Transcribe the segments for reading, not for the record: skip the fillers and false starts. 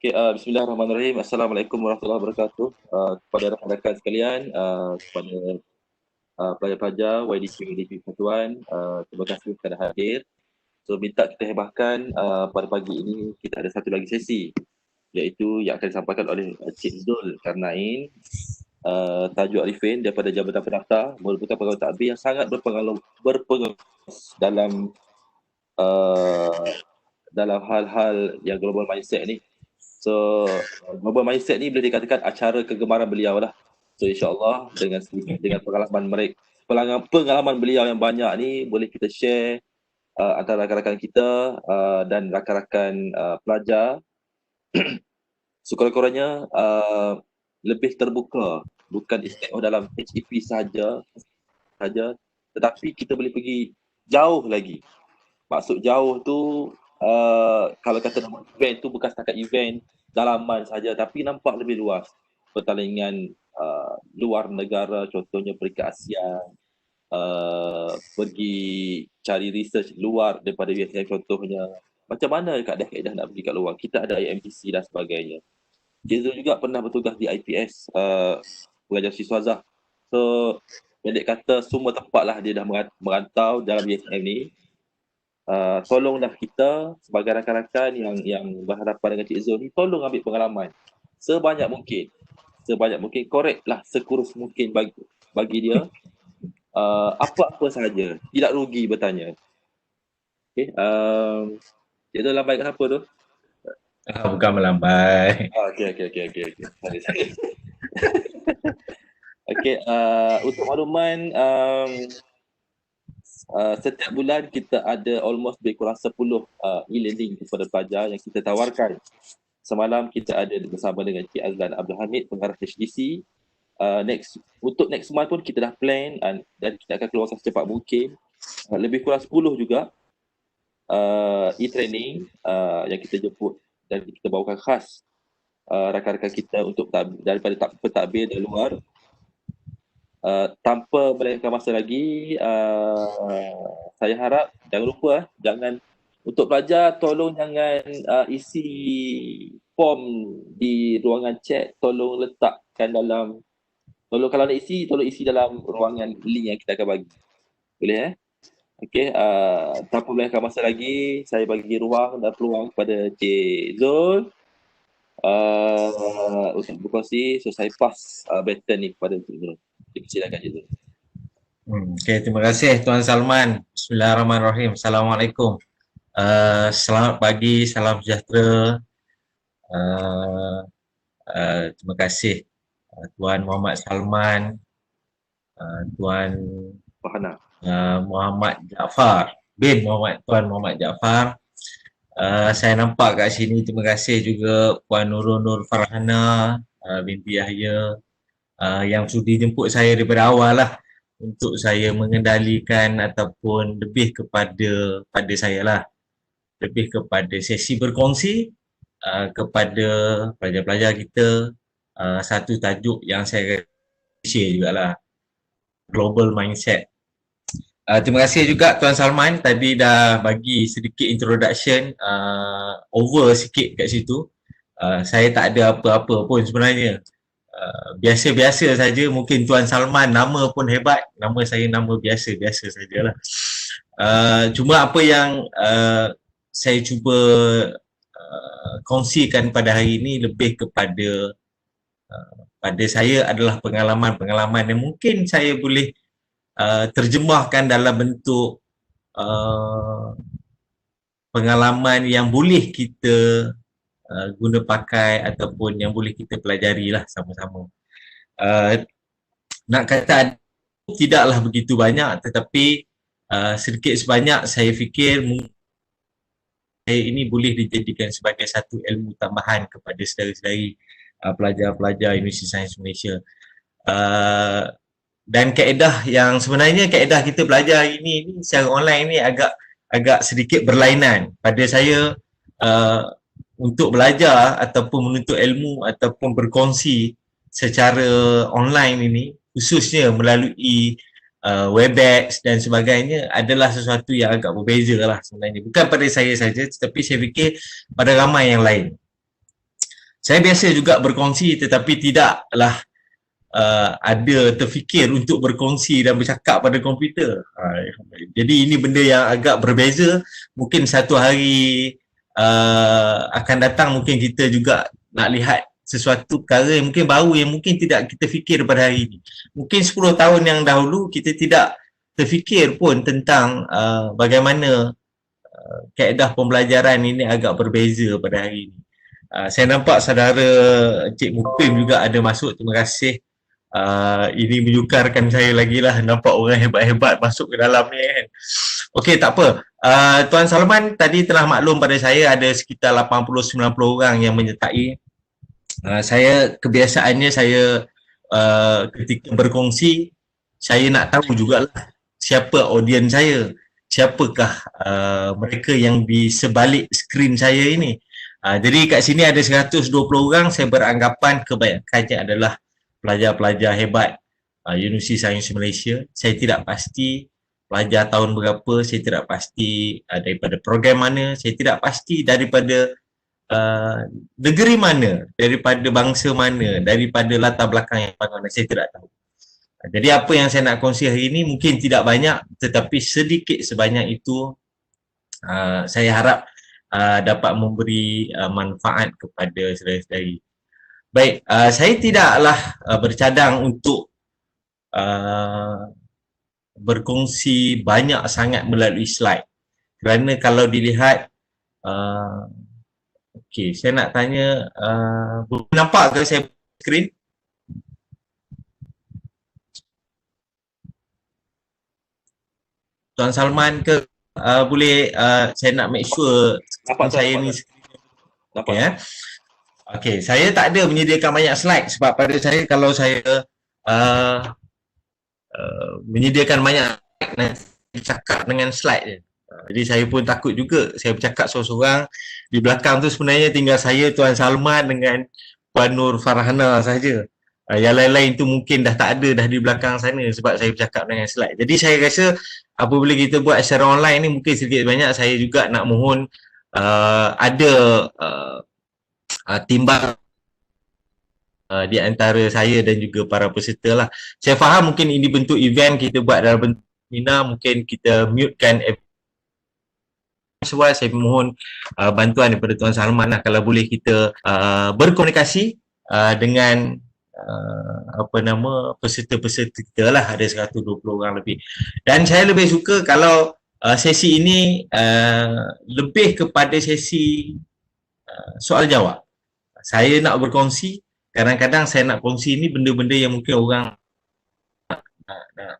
Okay, Bismillahirrahmanirrahim. Assalamualaikum warahmatullahi wabarakatuh. Kepada rakan-rakan sekalian, kepada pelajar-pelajar YDP Persatuan, terima kasih kerana hadir. So, minta kita hebahkan pada pagi ini kita ada satu lagi sesi, iaitu yang akan disampaikan oleh Cik Zul Karnain, Tajuk Arifin daripada Jabatan Pendaftar, merupakan pegawai takbir yang sangat berpengaruh dalam hal-hal yang global mindset ni. So, global mindset ni boleh dikatakan acara kegemaran beliau lah. So, insyaAllah dengan pengalaman beliau yang banyak ni, boleh kita share antara rakan-rakan kita dan rakan-rakan pelajar. Sekurang-kurangnya lebih terbuka, bukan istimewa dalam HEP saja, tetapi kita boleh pergi jauh lagi. Maksud jauh tu, kalau kata nama event tu bukan setakat event dalaman saja, tapi nampak lebih luas. Pertandingan luar negara, contohnya peringkat Asia, pergi cari research luar daripada USM contohnya. Macam mana kaedah-kaedah nak pergi kat luar? Kita ada IMDC dan sebagainya. Jezul juga pernah bertugas di IPS, pengajar siswazah. So, pendek kata, semua tempat lah dia dah merantau dalam USM ni. Tolonglah kita sebagai rakan-rakan yang berhadapan dengan Cik Zul ni, tolong ambil pengalaman sebanyak mungkin, korek lah sekurus mungkin bagi dia, apa-apa sahaja, tidak rugi bertanya. Okay, Cik Zul lambai kenapa tu? Bukan melambai. Okay. Okay, untuk makluman, setiap bulan kita ada almost lebih kurang 10 e-learning kepada pelajar yang kita tawarkan. Semalam kita ada bersama dengan Cik Azlan Abdul Hamid, pengarah HDC. Untuk next month pun kita dah plan dan kita akan keluarkan secepat mungkin. Lebih kurang 10 juga e-training yang kita jemput dan kita bawakan khas rakan-rakan kita untuk daripada pentadbir dari luar. Tanpa melengahkan masa lagi, saya harap jangan lupa, untuk pelajar tolong jangan isi form di ruangan chat, tolong kalau nak isi, tolong isi dalam ruangan link yang kita akan bagi. Boleh Okey, tanpa melengahkan masa lagi, saya bagi ruang dan peluang kepada Cik Zul untuk berkongsi. So, saya pass baton ni kepada Cik Zul. Silakan Cik Zul. Okay, terima kasih Tuan Salman. Bismillahirrahmanirrahim. Assalamualaikum. Selamat pagi, salam sejahtera. Terima kasih Tuan Muhammad Salman, Tuan Muhammad Jaafar bin Tuan Muhammad Jaafar. Saya nampak kat sini, terima kasih juga Puan Nur Farhana binti Yahya yang sudi jemput saya daripada awal lah untuk saya mengendalikan ataupun lebih kepada saya lah, lebih kepada sesi berkongsi kepada pelajar-pelajar kita satu tajuk yang saya share jugalah, global mindset. Terima kasih juga Tuan Salman tadi dah bagi sedikit introduction, over sikit kat situ. Saya tak ada apa-apa pun sebenarnya. Biasa-biasa saja. Mungkin Tuan Salman nama pun hebat, nama saya nama biasa-biasa sajalah. Cuma apa yang saya cuba kongsikan pada hari ini lebih kepada pada saya adalah pengalaman-pengalaman yang mungkin saya boleh terjemahkan dalam bentuk pengalaman yang boleh kita guna pakai ataupun yang boleh kita pelajari lah sama-sama. Nak kata tidaklah begitu banyak, tetapi sedikit sebanyak saya fikir ini boleh dijadikan sebagai satu ilmu tambahan kepada saudara-saudari pelajar-pelajar Universiti Sains Malaysia. Dan kaedah yang sebenarnya kaedah kita belajar hari ini secara online ni agak sedikit berlainan. Pada saya untuk belajar ataupun menuntut ilmu ataupun berkongsi secara online ini, khususnya melalui Webex dan sebagainya, adalah sesuatu yang agak berbeza lah sebenarnya. Bukan pada saya saja, tetapi saya fikir pada ramai yang lain. Saya biasa juga berkongsi tetapi tidaklah ada terfikir untuk berkongsi dan bercakap pada komputer. Jadi ini benda yang agak berbeza. Mungkin satu hari akan datang mungkin kita juga nak lihat sesuatu perkara yang mungkin baru yang mungkin tidak kita fikir pada hari ini. Mungkin 10 tahun yang dahulu kita tidak terfikir pun tentang bagaimana kaedah pembelajaran ini agak berbeza pada hari ini. Saya nampak saudara Encik Mupim juga ada masuk. Terima kasih. Ini menyukarkan saya lagi lah nampak orang hebat-hebat masuk ke dalam ni kan. Okey, tak apa. Tuan Salman tadi telah maklum pada saya ada sekitar 80-90 orang yang menyertai. Saya kebiasaannya saya ketika berkongsi saya nak tahu jugalah siapa audien saya, siapakah mereka yang di sebalik skrin saya ini. Jadi kat sini ada 120 orang, saya beranggapan kebanyakannya adalah pelajar-pelajar hebat Universiti Sains Malaysia. Saya tidak pasti pelajar tahun berapa, saya tidak pasti daripada program mana, saya tidak pasti daripada negeri mana, daripada bangsa mana, daripada latar belakang yang mana, saya tidak tahu. Jadi apa yang saya nak kongsi hari ini mungkin tidak banyak tetapi sedikit sebanyak itu saya harap dapat memberi manfaat kepada saudara-saudari. Baik, saya tidaklah bercadang untuk berkongsi banyak sangat melalui slide. Kerana kalau dilihat, okey, saya nak tanya, nampak ke saya skrin? Tuan Salman ke? Boleh saya nak make sure saya ni Nampak. ya. Okey, saya tak ada menyediakan banyak slide sebab pada saya kalau saya menyediakan banyak slide, cakap dengan slide je. Jadi saya pun takut juga saya bercakap seorang-seorang, di belakang tu sebenarnya tinggal saya, Tuan Salman dengan Puan Nur Farhana saja. Yang lain-lain tu mungkin dah tak ada dah di belakang sana sebab saya bercakap dengan slide. Jadi saya rasa apabila kita buat secara online ni mungkin sedikit banyak saya juga nak mohon ada timbang di antara saya dan juga para peserta lah. Saya faham mungkin ini bentuk event kita buat dalam bentuk seminar, mungkin kita mutekan soal, saya mohon bantuan daripada Tuan Salman lah kalau boleh kita berkomunikasi dengan peserta-peserta kita lah, ada 120 orang lebih. Dan saya lebih suka kalau sesi ini lebih kepada sesi soal jawab. Saya nak berkongsi, kadang-kadang saya nak kongsi ni benda-benda yang mungkin orang nak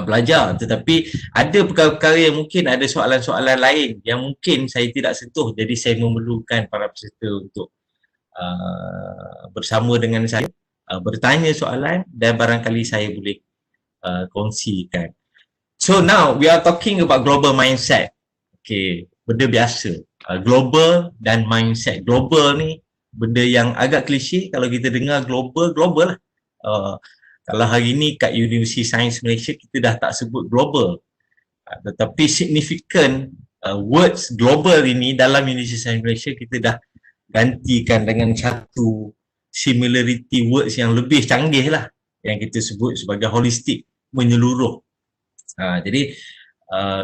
belajar, tetapi ada perkara-perkara yang mungkin ada soalan-soalan lain yang mungkin saya tidak sentuh, jadi saya memerlukan para peserta untuk bersama dengan saya bertanya soalan dan barangkali saya boleh kongsikan. So now we are talking about global mindset. Okay, benda biasa. Global dan mindset. Global ni benda yang agak klise kalau kita dengar global lah. Kalau hari ni kat Universiti Sains Malaysia kita dah tak sebut global. Tetapi significant words global ini dalam Universiti Sains Malaysia kita dah gantikan dengan satu similarity words yang lebih canggih lah yang kita sebut sebagai holistik, menyeluruh. Jadi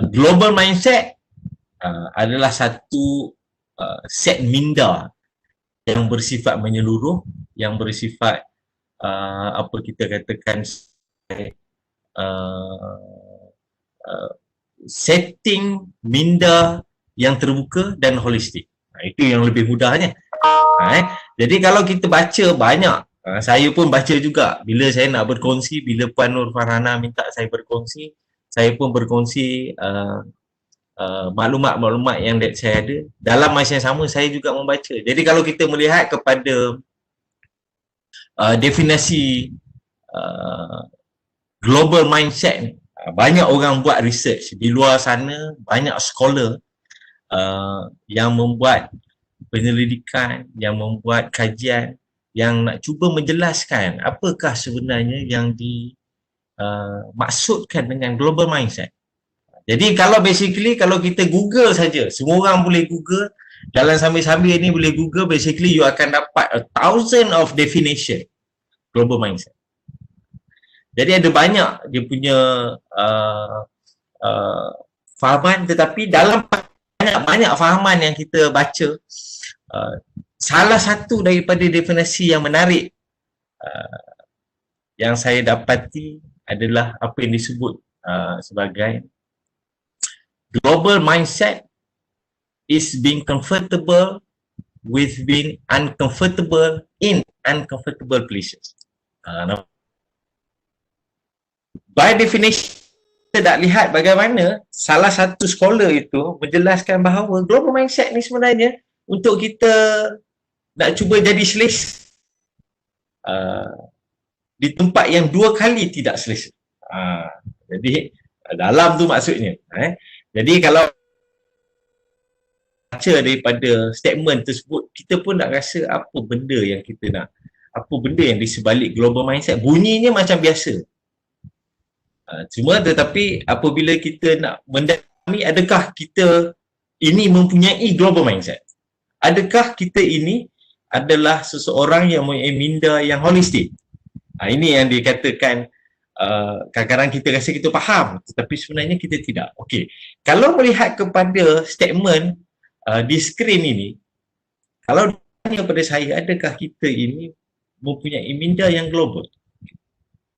global mindset adalah satu set minda yang bersifat menyeluruh, yang bersifat apa kita katakan setting minda yang terbuka dan holistik. Itu yang lebih mudahnya. Jadi kalau kita baca banyak, saya pun baca juga bila saya nak berkongsi, bila Puan Nur Farhana minta saya berkongsi, saya pun berkongsi maklumat-maklumat yang saya ada. Dalam masa yang sama saya juga membaca. Jadi kalau kita melihat kepada definisi global mindset, banyak orang buat research di luar sana, banyak scholar yang membuat penyelidikan, yang membuat kajian yang nak cuba menjelaskan apakah sebenarnya yang dimaksudkan dengan global mindset. Jadi kalau basically kalau kita Google saja, semua orang boleh Google jalan sambil-sambil ni boleh Google, basically you akan dapat 1,000 of definition global mindset. Jadi ada banyak dia punya fahaman, tetapi dalam banyak fahaman yang kita baca, salah satu daripada definisi yang menarik yang saya dapati adalah apa yang disebut sebagai global mindset is being comfortable with being uncomfortable in uncomfortable places. By definition, kita tak lihat bagaimana salah satu scholar itu menjelaskan bahawa global mindset ni sebenarnya untuk kita nak cuba jadi selesa di tempat yang 2 kali tidak selesa. Jadi dalam tu maksudnya. Jadi kalau baca daripada statement tersebut, kita pun nak rasa apa benda yang kita nak, apa benda yang di sebalik global mindset. Bunyinya macam biasa. Cuma tetapi apabila kita nak mendalami, adakah kita ini mempunyai global mindset? Adakah kita ini adalah seseorang yang mempunyai minda yang holistik? Ini yang dikatakan kadang-kadang kita rasa kita faham, tetapi sebenarnya kita tidak. Okey, kalau melihat kepada statement di skrin ini, kalau tanya pada saya, adakah kita ini mempunyai minda yang global?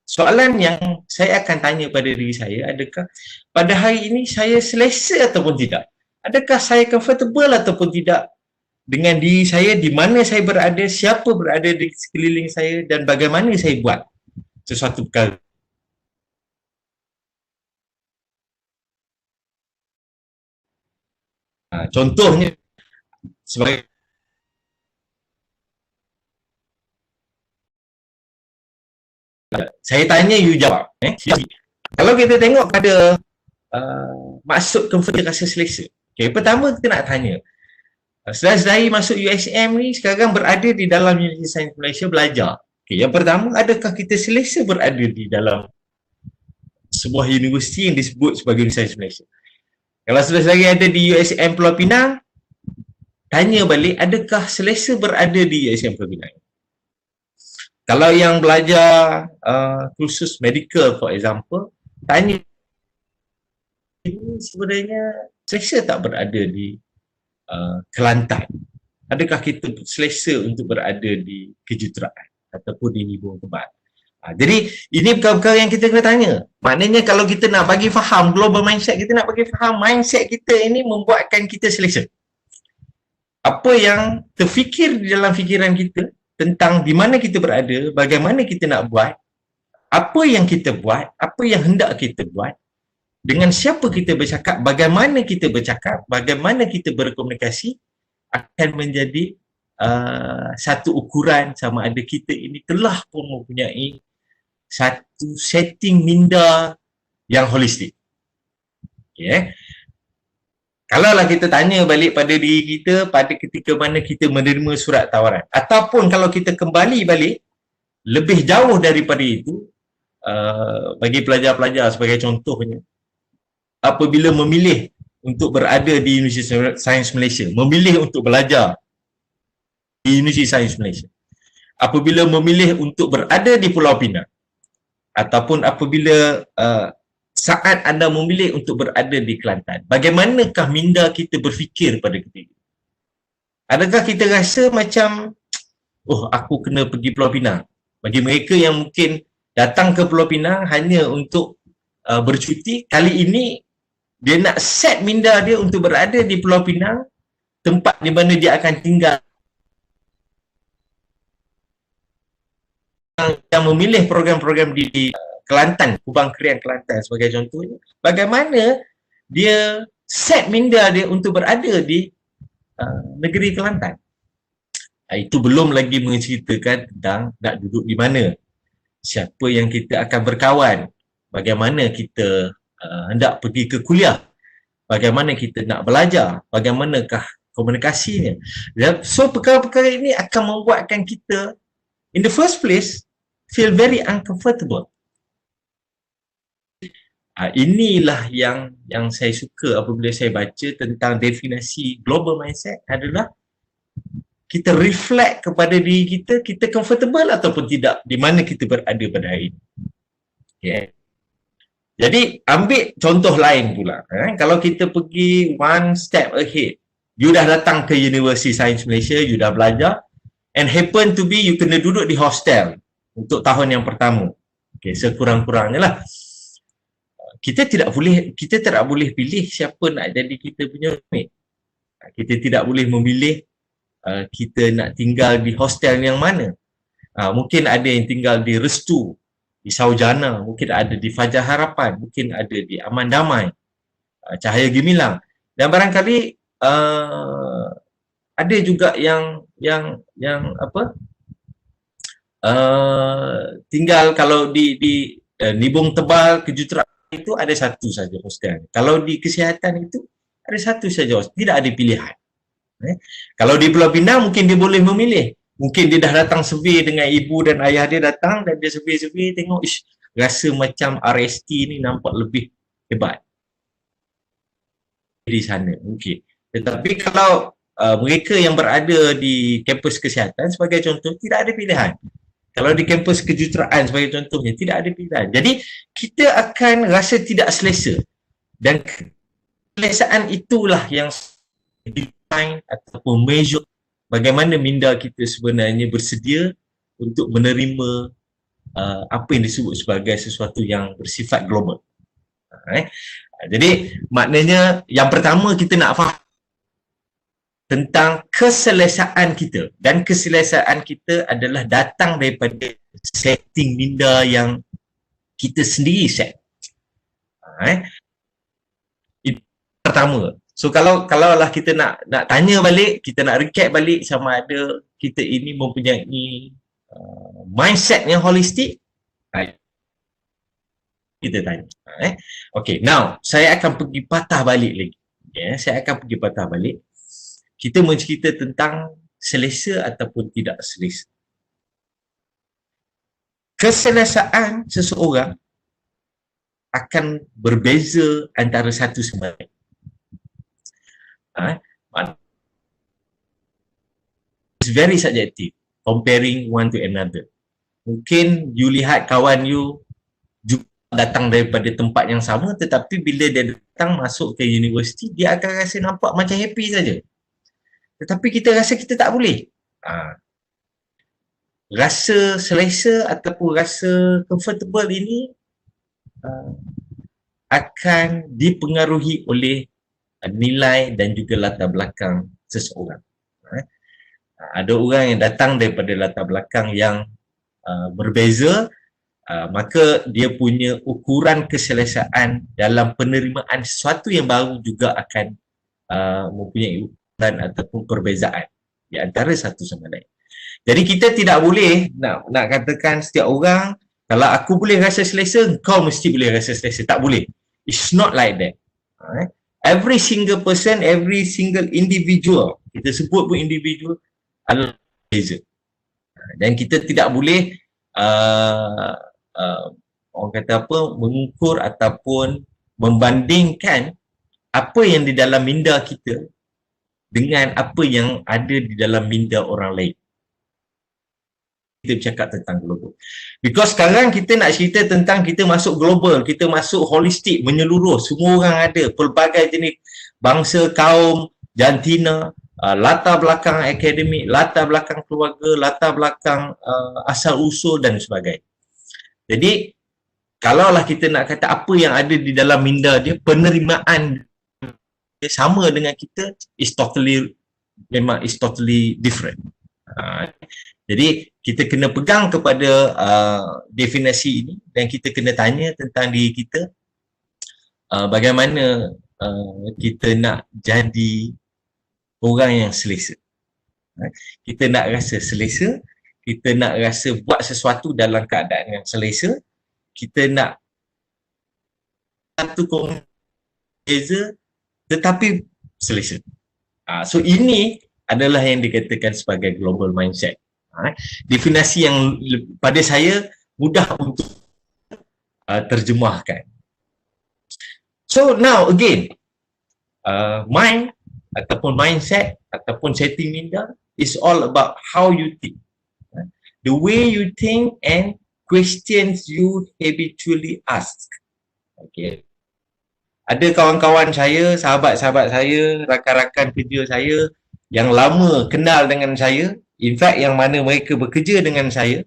Soalan yang saya akan tanya pada diri saya, adakah pada hari ini saya selesa ataupun tidak? Adakah saya comfortable ataupun tidak dengan diri saya, di mana saya berada, siapa berada di sekeliling saya dan bagaimana saya buat sesuatu perkara. Contohnya, sebagai saya tanya, you jawab. Kalau kita tengok pada maksud comfortable rasa selesa. Okay, pertama kita nak tanya, sedari masuk USM ni sekarang berada di dalam Universiti Sains Malaysia belajar. Okay, yang pertama, adakah kita selesa berada di dalam sebuah universiti yang disebut sebagai Universiti Sains Malaysia? Kalau saudara-saudari ada di USM Pulau Pinang, tanya balik, adakah selesa berada di USM Pulau Pinang? Kalau yang belajar kursus medical for example, tanya, ini sebenarnya selesa tak berada di Kelantan? Adakah kita selesa untuk berada di kejuruteraan ataupun di hibur kebal? Jadi ini perkara-perkara yang kita kena tanya. Maknanya kalau kita nak bagi faham global mindset, kita nak bagi faham mindset kita ini membuatkan kita selesa. Apa yang terfikir di dalam fikiran kita tentang di mana kita berada, bagaimana kita nak buat, apa yang kita buat, apa yang hendak kita buat, dengan siapa kita bercakap, bagaimana kita bercakap, bagaimana kita berkomunikasi, akan menjadi satu ukuran sama ada kita ini telah pun mempunyai satu setting minda yang holistik. Okay. Kalaulah kita tanya balik pada diri kita pada ketika mana kita menerima surat tawaran, ataupun kalau kita kembali balik lebih jauh daripada itu, bagi pelajar-pelajar sebagai contohnya, apabila memilih untuk berada di Universiti Sains Malaysia, memilih untuk belajar di Universiti Sains Malaysia, apabila memilih untuk berada di Pulau Pinang, ataupun apabila saat anda memilih untuk berada di Kelantan, bagaimanakah minda kita berfikir pada ketika itu? Adakah kita rasa macam, oh aku kena pergi Pulau Pinang? Bagi mereka yang mungkin datang ke Pulau Pinang hanya untuk bercuti, kali ini dia nak set minda dia untuk berada di Pulau Pinang, tempat di mana dia akan tinggal, yang memilih program-program di Kelantan, Kubang Krian Kelantan sebagai contohnya, bagaimana dia set minda dia untuk berada di negeri Kelantan. Itu belum lagi menceritakan tentang nak duduk di mana, siapa yang kita akan berkawan, bagaimana kita hendak pergi ke kuliah, bagaimana kita nak belajar, bagaimanakah komunikasinya. So perkara-perkara ini akan membuatkan kita in the first place feel very uncomfortable. Inilah yang saya suka apabila saya baca tentang definisi global mindset adalah kita reflect kepada diri kita, kita comfortable ataupun tidak di mana kita berada pada hari ini. Okay. Jadi ambil contoh lain pula. Kalau kita pergi one step ahead, you dah datang ke University Sains Malaysia, you dah belajar, and happen to be you kena duduk di hostel untuk tahun yang pertama. Okay, sekurang-kurangnya lah. Kita tidak boleh pilih siapa nak jadi kita punya roommate. Kita tidak boleh memilih kita nak tinggal di hostel yang mana. Mungkin ada yang tinggal di Restu, di Saujana, mungkin ada di Fajar Harapan, mungkin ada di Aman Damai, Cahaya Gemilang. Dan barangkali ada juga yang tinggal kalau di Nibong Tebal, Kejuteraan itu ada satu saja hostel. Kalau di kesihatan itu ada satu saja hostel, tidak ada pilihan. Kalau di Pulau Pinang mungkin dia boleh memilih. Mungkin dia dah datang survey dengan ibu dan ayah dia datang dan dia survey tengok, rasa macam RST ni nampak lebih hebat di sana mungkin. Tetapi kalau mereka yang berada di kampus kesihatan sebagai contoh, tidak ada pilihan. Kalau di kampus kejuruteraan sebagai contohnya, tidak ada pilihan. Jadi kita akan rasa tidak selesa, dan keselesaan itulah yang define ataupun measure bagaimana minda kita sebenarnya bersedia untuk menerima apa yang disebut sebagai sesuatu yang bersifat global. Jadi maknanya yang pertama kita nak faham tentang keselesaan kita, dan keselesaan kita adalah datang daripada setting minda yang kita sendiri set. Itu pertama. So kalau lah kita nak tanya balik, kita nak recap balik sama ada kita ini mempunyai mindset yang holistik, kita tanya. Okay, now saya akan pergi patah balik lagi. Saya akan pergi patah balik. Kita mencerita tentang selesa ataupun tidak selesa. Keselesaan seseorang akan berbeza antara satu sama lain. It's very subjective, comparing one to another. Mungkin you lihat kawan you juga datang daripada tempat yang sama, tetapi bila dia datang masuk ke universiti, dia akan rasa nampak macam happy saja. Tetapi kita rasa kita tak boleh. Rasa selesa ataupun rasa comfortable ini akan dipengaruhi oleh nilai dan juga latar belakang seseorang. Ada orang yang datang daripada latar belakang yang berbeza, maka dia punya ukuran keselesaan dalam penerimaan sesuatu yang baru juga akan mempunyai ataupun perbezaan di antara satu sama lain. Jadi kita tidak boleh nak katakan setiap orang, kalau aku boleh rasa selesa, kau mesti boleh rasa selesa. Tak boleh. It's not like that. Every single person, every single individual, kita sebut pun individual, adalah berbeza. Dan kita tidak boleh orang kata apa, mengukur ataupun membandingkan apa yang di dalam minda kita dengan apa yang ada di dalam minda orang lain. Kita bercakap tentang global. Because sekarang kita nak cerita tentang kita masuk global, kita masuk holistik, menyeluruh, semua orang ada, pelbagai jenis bangsa, kaum, jantina, latar belakang akademik, latar belakang keluarga, latar belakang asal-usul dan sebagainya. Jadi, kalaulah kita nak kata apa yang ada di dalam minda dia, penerimaan sama dengan kita memang is totally different. Jadi kita kena pegang kepada definisi ini, dan kita kena tanya tentang diri kita, bagaimana kita nak jadi orang yang selesa. Kita nak rasa selesa, kita nak rasa buat sesuatu dalam keadaan yang selesa, kita nak satu beza tetapi selesa. So ini adalah yang dikatakan sebagai global mindset. Definisi yang pada saya mudah untuk terjemahkan. So now again, mind ataupun mindset ataupun setting minda is all about how you think. The way you think and questions you habitually ask. Okay. Ada kawan-kawan saya, sahabat-sahabat saya, rakan-rakan kerja saya yang lama kenal dengan saya, in fact yang mana mereka bekerja dengan saya,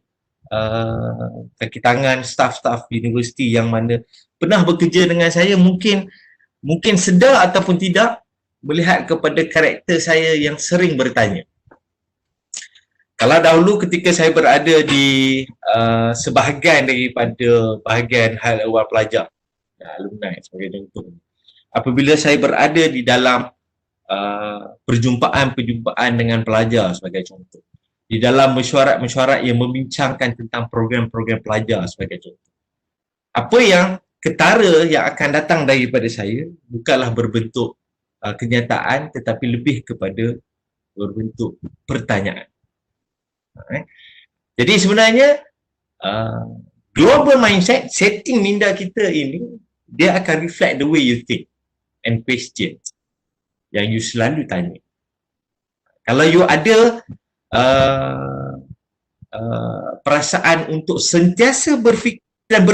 kaki tangan staff-staff universiti yang mana pernah bekerja dengan saya, mungkin sedar ataupun tidak melihat kepada karakter saya yang sering bertanya. Kalau dahulu ketika saya berada di sebahagian daripada bahagian hal ehwal pelajar, alumni sebagai contoh, apabila saya berada di dalam perjumpaan-perjumpaan dengan pelajar sebagai contoh, di dalam mesyuarat-mesyuarat yang membincangkan tentang program-program pelajar sebagai contoh, apa yang ketara yang akan datang daripada saya bukanlah berbentuk kenyataan tetapi lebih kepada berbentuk pertanyaan. Jadi sebenarnya global mindset, setting minda kita ini, dia akan reflect the way you think and question yang you selalu tanya. Kalau you ada perasaan untuk sentiasa berfikir dan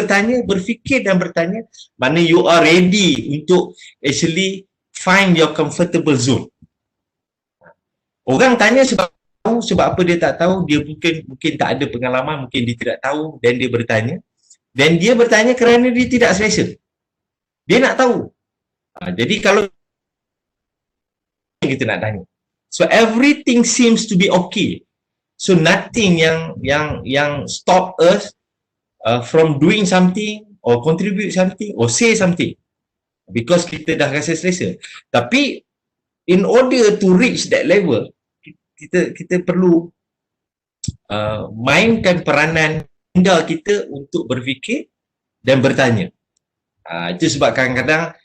bertanya, mana you are ready untuk actually find your comfortable zone. Orang tanya sebab apa dia tak tahu, dia mungkin tak ada pengalaman, mungkin dia tidak tahu dan dia bertanya kerana dia tidak selesa, dia nak tahu. Jadi kalau kita nak tanya, so everything seems to be okay, so nothing yang stop us from doing something or contribute something or say something because kita dah rasa selesa. Tapi in order to reach that level, kita perlu mainkan peranan minda kita untuk berfikir dan bertanya. Itu sebab kadang-kadang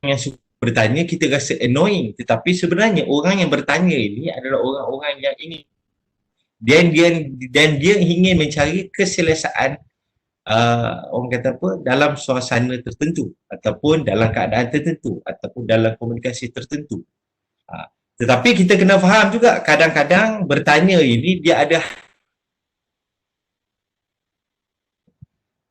yang suka bertanya kita rasa annoying, tetapi sebenarnya orang yang bertanya ini adalah orang-orang yang ini dan dia ingin mencari keselesaan, orang kata apa, dalam suasana tertentu ataupun dalam keadaan tertentu ataupun dalam komunikasi tertentu. Tetapi kita kena faham juga, kadang-kadang bertanya ini dia ada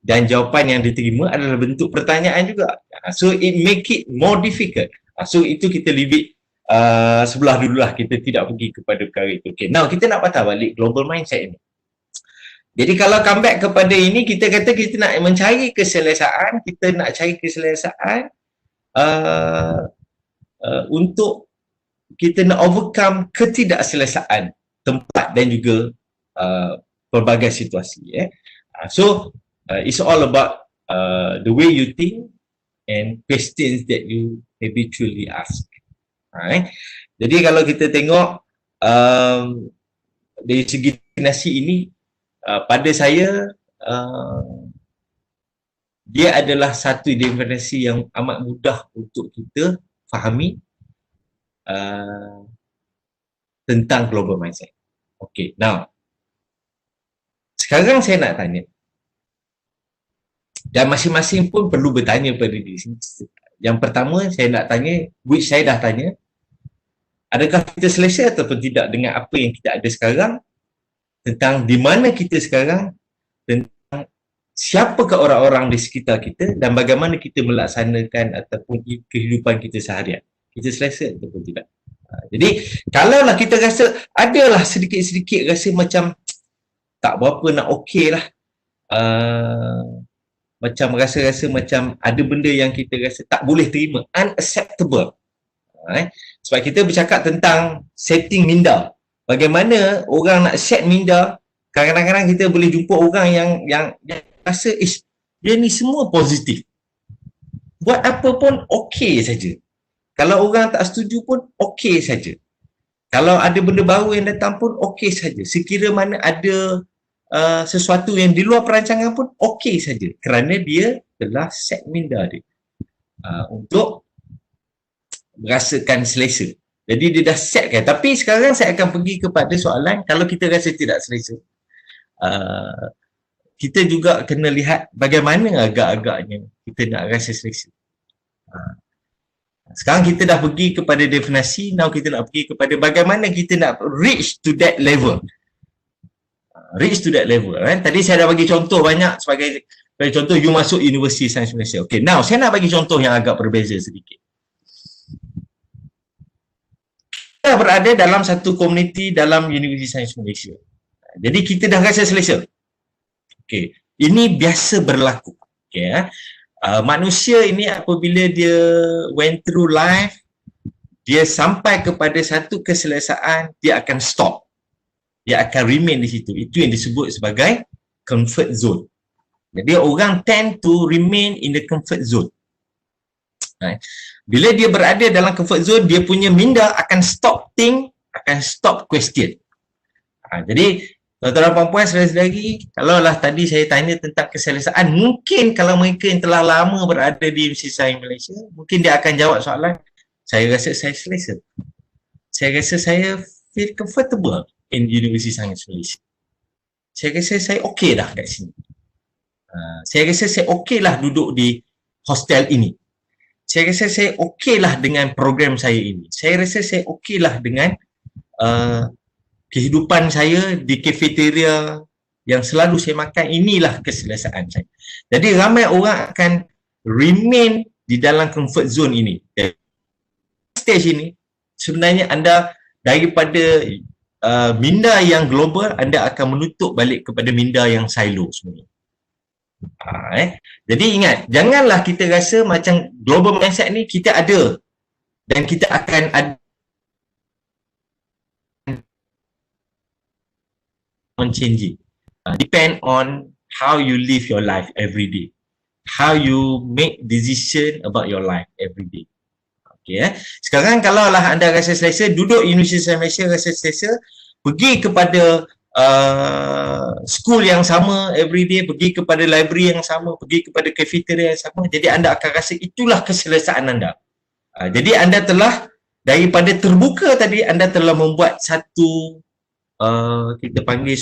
dan jawapan yang diterima adalah bentuk pertanyaan juga. So it make it more difficult. So itu kita leave it sebelah dululah, kita tidak pergi kepada perkara itu. Okay, now kita nak patah balik global mindset ini. Jadi kalau comeback kepada ini, kita kata kita nak mencari keselesaan, kita nak cari keselesaan untuk kita nak overcome ketidakselesaan tempat dan juga pelbagai situasi. So it's all about the way you think and questions that you habitually ask. Jadi kalau kita tengok dari segi definisi ini, pada saya dia adalah satu definisi yang amat mudah untuk kita fahami tentang global mindset. Okay, now sekarang saya nak tanya, dan masing-masing pun perlu bertanya pada diri sendiri. Yang pertama saya nak tanya, which saya dah tanya, adakah kita selesa ataupun tidak dengan apa yang kita ada sekarang, tentang di mana kita sekarang, tentang siapakah orang-orang di sekitar kita dan bagaimana kita melaksanakan ataupun kehidupan kita seharian. Kita selesa ataupun tidak. Jadi kalaulah kita rasa adalah sedikit-sedikit rasa macam tak berapa nak okey lah, macam rasa-rasa macam ada benda yang kita rasa tak boleh terima, unacceptable. Sebab kita bercakap tentang setting minda, bagaimana orang nak set minda. Kadang-kadang kita boleh jumpa orang yang rasa dia ni semua positif, buat apa pun okey saja. Kalau orang tak setuju pun okey saja. Kalau ada benda baru yang datang pun okey saja. Sekira mana ada sesuatu yang di luar perancangan pun okey saja. Kerana dia telah set minda dia untuk merasakan selesa. Jadi dia dah setkan. Tapi sekarang saya akan pergi kepada soalan, kalau kita rasa tidak selesa, kita juga kena lihat bagaimana agak-agaknya kita nak rasa selesa. Sekarang kita dah pergi kepada definasi, now kita nak pergi kepada bagaimana kita nak reach to that level. Reach to that level. Tadi saya dah bagi contoh banyak sebagai contoh you masuk Universiti Sains Malaysia. Okay, now saya nak bagi contoh yang agak berbeza sedikit. Kita berada dalam satu komuniti dalam Universiti Sains Malaysia. Jadi kita dah rasa selesa. Okay, ini biasa berlaku. Okay, manusia ini apabila dia went through life, dia sampai kepada satu keselesaan, dia akan stop. Dia akan remain di situ. Itu yang disebut sebagai comfort zone. Jadi orang tend to remain in the comfort zone. Bila dia berada dalam comfort zone, dia punya minda akan stop think, akan stop question. Jadi tuan-tuan dan puan-puan, saudara-saudari, kalaulah tadi saya tanya tentang keselesaan, mungkin kalau mereka yang telah lama berada di Universiti Sains Malaysia, mungkin dia akan jawab soalan, saya rasa saya selesa. Saya rasa saya feel comfortable in Universiti Sains Malaysia. Saya rasa saya okey dah kat sini. Saya rasa saya okey lah duduk di hostel ini. Saya rasa saya okey lah dengan program saya ini. Saya rasa saya okey lah dengan kehidupan saya di kafeteria yang selalu saya makan. Inilah keselesaan saya. Jadi ramai orang akan remain di dalam comfort zone ini. Stage ini sebenarnya anda daripada minda yang global, anda akan menutup balik kepada minda yang silo sebenarnya. Jadi ingat, janganlah kita rasa macam global mindset ni kita ada dan kita akan ada on changing. Depend on how you live your life every day, how you make decision about your life every day. Okay, sekarang kalau lah anda rasa selesa, duduk Universiti Sains Malaysia rasa selesa, pergi kepada school yang sama everyday, pergi kepada library yang sama, pergi kepada cafeteria yang sama, jadi anda akan rasa itulah keselesaan anda. Jadi anda telah, daripada terbuka tadi, anda telah membuat satu kita panggil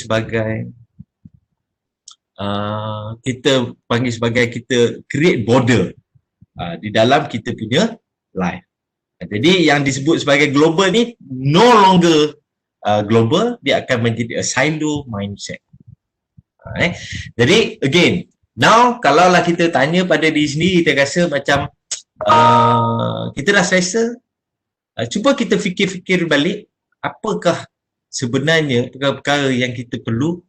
sebagai kita create border di dalam kita punya life. Jadi yang disebut sebagai global ni no longer global, dia akan menjadi a silo mindset. Jadi again, now kalaulah kita tanya pada diri sendiri, kita rasa macam kita dah selesa, cuba kita fikir-fikir balik, apakah sebenarnya perkara-perkara yang kita perlu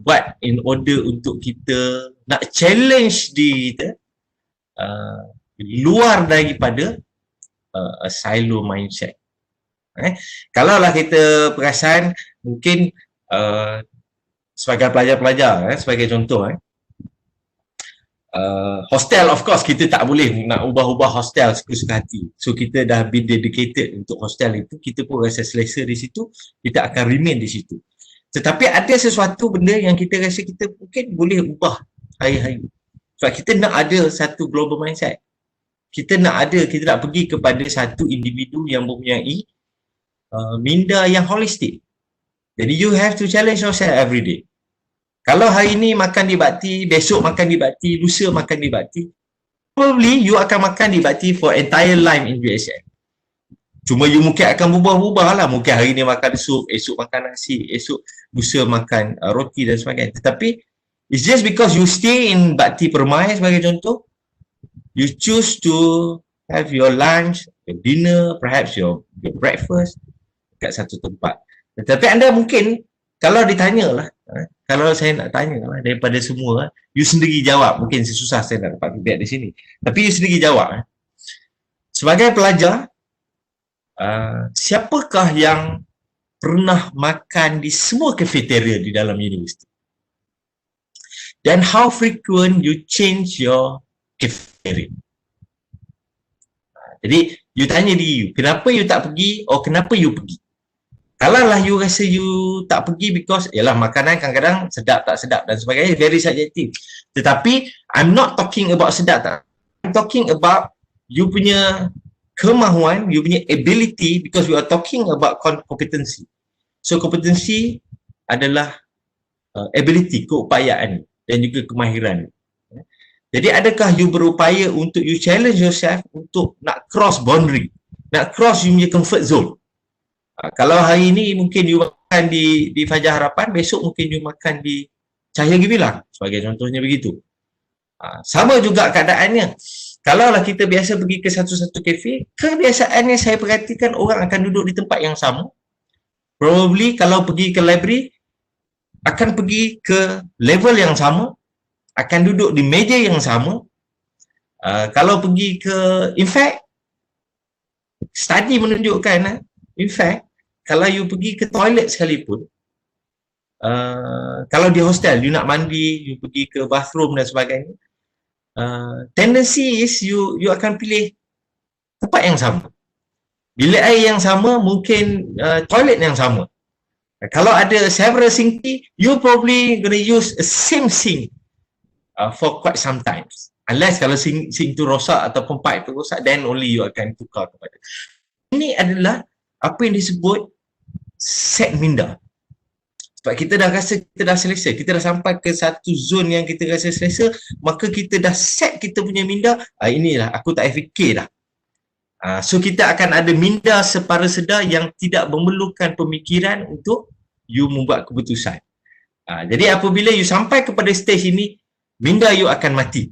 buat in order untuk kita nak challenge diri kita luar daripada a silo mindset. Kalaulah kita perasan, mungkin sebagai pelajar-pelajar, sebagai contoh, hostel, of course kita tak boleh nak ubah-ubah hostel suka-suka hati. So kita dah be dedicated untuk hostel itu, kita pun rasa selesa di situ, kita akan remain di situ. Tetapi ada sesuatu benda yang kita rasa kita mungkin boleh ubah hari-hari. Sebab kita nak ada satu global mindset. Kita nak pergi kepada satu individu yang mempunyai minda yang holistik. Jadi you have to challenge yourself every day. Kalau hari ni makan di Bakti, besok makan di Bakti, lusa makan di Bakti, probably you akan makan di Bakti for entire life in USM. Cuma you mungkin akan berubah-ubah lah. Mungkin hari ni makan sup, esok makan nasi, esok lusa makan roti dan sebagainya. Tetapi it's just because you stay in Bakti Permai sebagai contoh, you choose to have your lunch, your dinner, perhaps your breakfast kat satu tempat. Tetapi anda mungkin, kalau ditanyalah, kalau saya nak tanya daripada semua, you sendiri jawab. Mungkin susah saya nak dapat feedback di sini. Tapi you sendiri jawab. Sebagai pelajar, siapakah yang pernah makan di semua cafeteria di dalam universiti? Dan how frequent you change your cafeteria? Jadi, you tanya diri you, kenapa you tak pergi, or kenapa you pergi? Kalaulah you rasa you tak pergi because yalah makanan kadang-kadang sedap tak sedap dan sebagainya, very subjective. Tetapi I'm not talking about sedap tak. I'm talking about you punya kemahuan, you punya ability, because we are talking about competency. So competency adalah ability, keupayaan dan juga kemahiran. Jadi adakah you berupaya untuk you challenge yourself untuk nak cross boundary, nak cross you punya comfort zone. Kalau hari ini mungkin you makan di Fajar Harapan, besok mungkin you makan di Cahaya Gemilang, sebagai contohnya begitu. Sama juga keadaannya. Kalaulah kita biasa pergi ke satu-satu kafe, kebiasaannya saya perhatikan orang akan duduk di tempat yang sama. Probably kalau pergi ke library, akan pergi ke level yang sama, akan duduk di meja yang sama. Kalau pergi ke, in fact, study menunjukkan, in fact, kalau you pergi ke toilet sekalipun, kalau di hostel, you nak mandi, you pergi ke bathroom dan sebagainya, tendency is you akan pilih tempat yang sama. Bilik air yang sama, mungkin toilet yang sama. Kalau ada several sinki, you probably gonna use a same sink for quite some times. Unless kalau sink tu rosak ataupun pipe tu rosak, then only you akan tukar kepada. Ini adalah apa yang disebut set minda. Sebab kita dah rasa kita dah selesa, kita dah sampai ke satu zone yang kita rasa selesa, maka kita dah set kita punya minda, inilah aku tak fikir dah. So kita akan ada minda separa sedar yang tidak memerlukan pemikiran untuk you membuat keputusan. Jadi apabila you sampai kepada stage ini, minda you akan mati.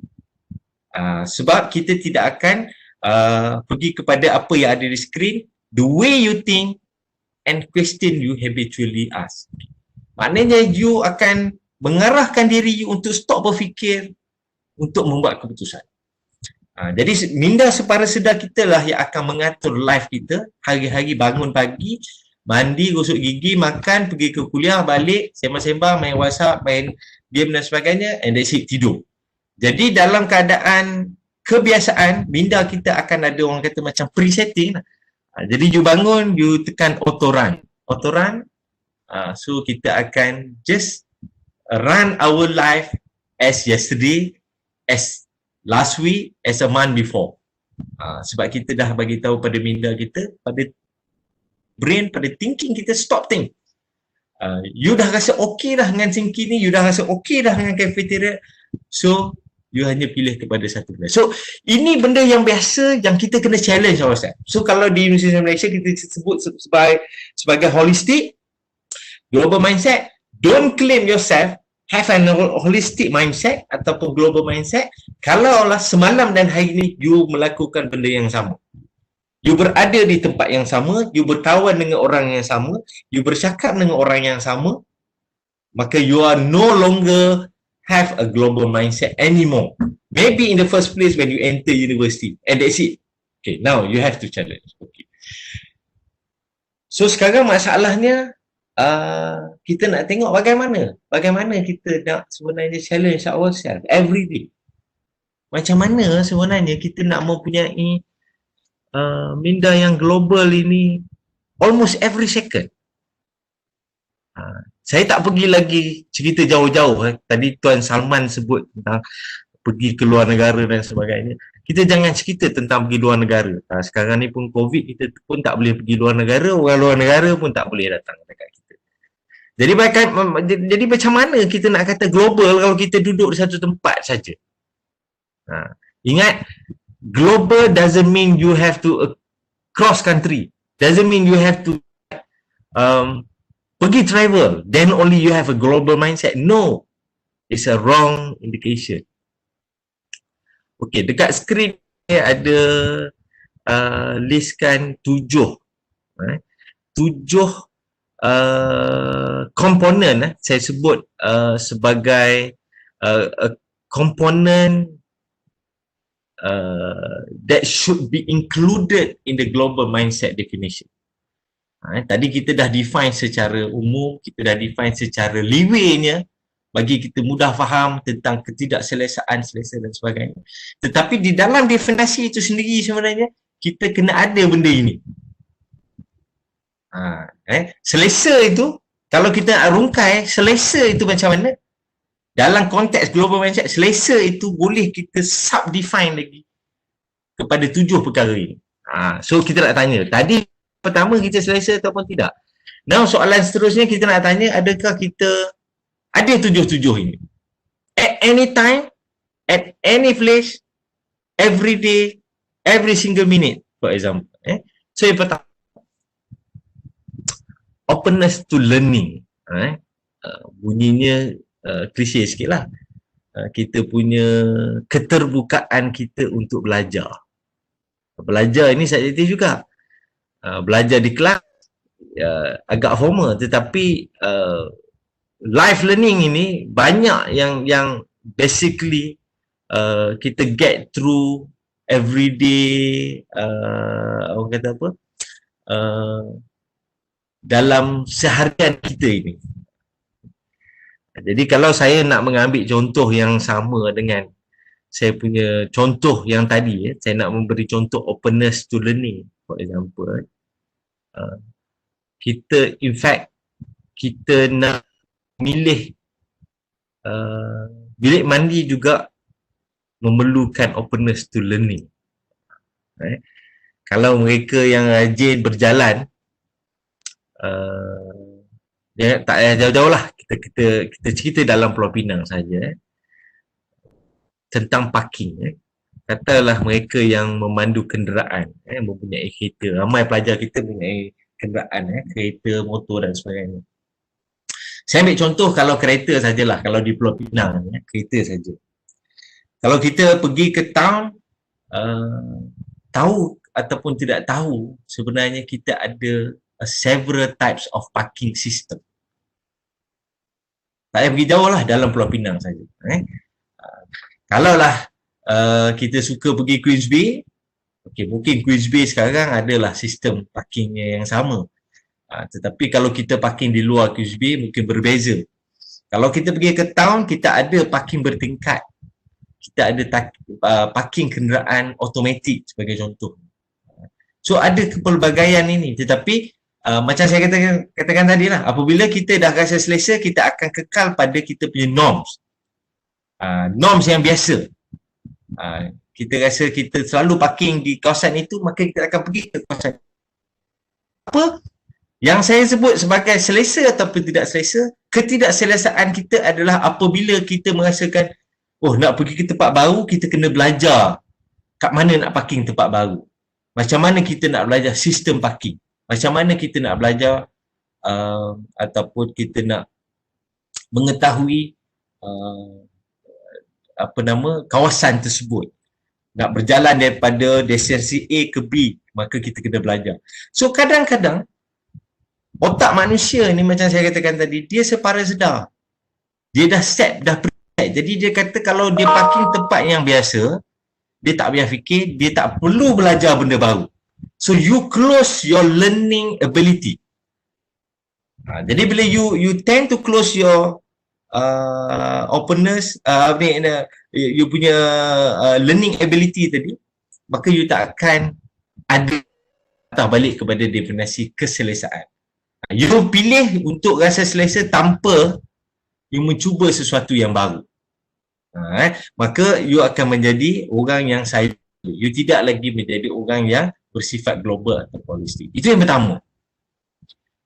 Sebab kita tidak akan pergi kepada apa yang ada di skrin, the way you think and question you habitually ask. Maknanya you akan mengarahkan diri you untuk stop berfikir untuk membuat keputusan. Jadi minda separa sedar kita lah yang akan mengatur life kita. Hari-hari bangun pagi, mandi, gosok gigi, makan, pergi ke kuliah, balik, sembang-sembang, main WhatsApp, main game dan sebagainya, and that's it, tidur. Jadi dalam keadaan kebiasaan, minda kita akan ada orang kata macam presetting. Jadi you bangun, you tekan auto run. Auto run, so kita akan just run our life as yesterday, as last week, as a month before. Sebab kita dah bagi tahu pada minda kita, pada brain, pada thinking kita, stop think. You dah rasa okey dah dengan thinking ni, you dah rasa okey dah dengan cafeteria, so you hanya pilih kepada satu benda. So ini benda yang biasa yang kita kena challenge ourselves. So kalau di Universiti Malaysia kita sebut sebagai holistic global mindset, don't claim yourself have an holistic mindset ataupun global mindset kalaulah semalam dan hari ini you melakukan benda yang sama. You berada di tempat yang sama, you berkawan dengan orang yang sama, you bercakap dengan orang yang sama, maka you are no longer have a global mindset anymore. Maybe in the first place when you enter university, and that's it. Okay, now you have to challenge. Okay. So sekarang masalahnya, kita nak tengok bagaimana kita nak sebenarnya challenge ourselves every day. Macam mana sebenarnya kita nak mempunyai minda yang global ini almost every second. Saya tak pergi lagi cerita jauh-jauh. Tadi Tuan Salman sebut tentang pergi ke luar negara dan sebagainya. Kita jangan cerita tentang pergi luar negara. Sekarang ni pun COVID, kita pun tak boleh pergi luar negara. Orang luar negara pun tak boleh datang dekat kita. Jadi macam mana kita nak kata global kalau kita duduk di satu tempat saja? Ingat, global doesn't mean you have to cross country. Doesn't mean you have to pergi travel, then only you have a global mindset. No, it's a wrong indication. Okay, dekat skrin ada listkan 7 komponen saya sebut sebagai komponen that should be included in the global mindset definition. Tadi kita dah define secara umum, kita dah define secara leewaynya bagi kita mudah faham tentang ketidakselesaan, selesa dan sebagainya. Tetapi di dalam definisi itu sendiri sebenarnya kita kena ada benda ini. Selesa itu, kalau kita rungkai, selesa itu macam mana? Dalam konteks global mindset, selesa itu boleh kita sub-define lagi kepada 7 perkara ini. So kita nak tanya, tadi pertama kita selesa ataupun tidak? Now soalan seterusnya kita nak tanya, adakah kita ada 7 ini? At any time, at any place, every day, every single minute, for example. So yang pertama, openness to learning. Bunyinya klise sikit lah. Kita punya keterbukaan kita untuk belajar. Belajar ini subjektif juga. Belajar di kelas agak formal, tetapi life learning ini banyak yang basically kita get through everyday, orang kata apa, dalam seharian kita ini. Jadi kalau saya nak mengambil contoh yang sama dengan saya punya contoh yang tadi, saya nak memberi contoh openness to learning, for example, kita in fact kita nak milih bilik mandi juga memerlukan openness to learning. Kalau mereka yang rajin berjalan, tak payah jauh-jauh lah, kita cerita dalam Pulau Pinang saja tentang parking. Katalah mereka yang memandu kenderaan, mempunyai kereta, ramai pelajar kita mempunyai kenderaan, kereta, motor dan sebagainya. Saya ambil contoh kalau kereta sajalah, kalau di Pulau Pinang, kereta saja. Kalau kita pergi ke town, tahu ataupun tidak tahu, sebenarnya kita ada several types of parking system. Tak payah pergi jauh lah, dalam Pulau Pinang saja. Kalaulah kita suka pergi Queens Bay, mungkin Queens Bay sekarang adalah sistem parkingnya yang sama. Tetapi kalau kita parking di luar Queens Bay mungkin berbeza. Kalau kita pergi ke town, kita ada parking bertingkat. Kita ada parking kenderaan automatik sebagai contoh. So ada kepelbagaian ini, tetapi macam saya katakan tadi lah, apabila kita dah rasa selesa, kita akan kekal pada kita punya norms. Norms yang biasa. Kita rasa kita selalu parking di kawasan itu, maka kita akan pergi ke kawasan. Apa yang saya sebut sebagai selesa ataupun tidak selesa, ketidakselesaan kita adalah apabila kita merasakan, nak pergi ke tempat baru, kita kena belajar kat mana nak parking tempat baru. Macam mana kita nak belajar sistem parking. Macam mana kita nak belajar ataupun kita nak mengetahui kawasan tersebut. Nak berjalan daripada destinasi A ke B, maka kita kena belajar. So kadang-kadang otak manusia ni macam saya katakan tadi, dia separa sedar. Dia dah set, dah preset. Jadi dia kata kalau dia parking tempat yang biasa, dia tak payah fikir, dia tak perlu belajar benda baru. So you close your learning ability. Jadi bila you tend to close your openness, you punya learning ability tadi, maka you tak akan ada balik kepada definisi keselesaan. You pilih untuk rasa selesa tanpa you mencuba sesuatu yang baru. Maka you akan menjadi orang yang silent. You tidak lagi menjadi orang yang bersifat global atau holistik. Itu yang pertama.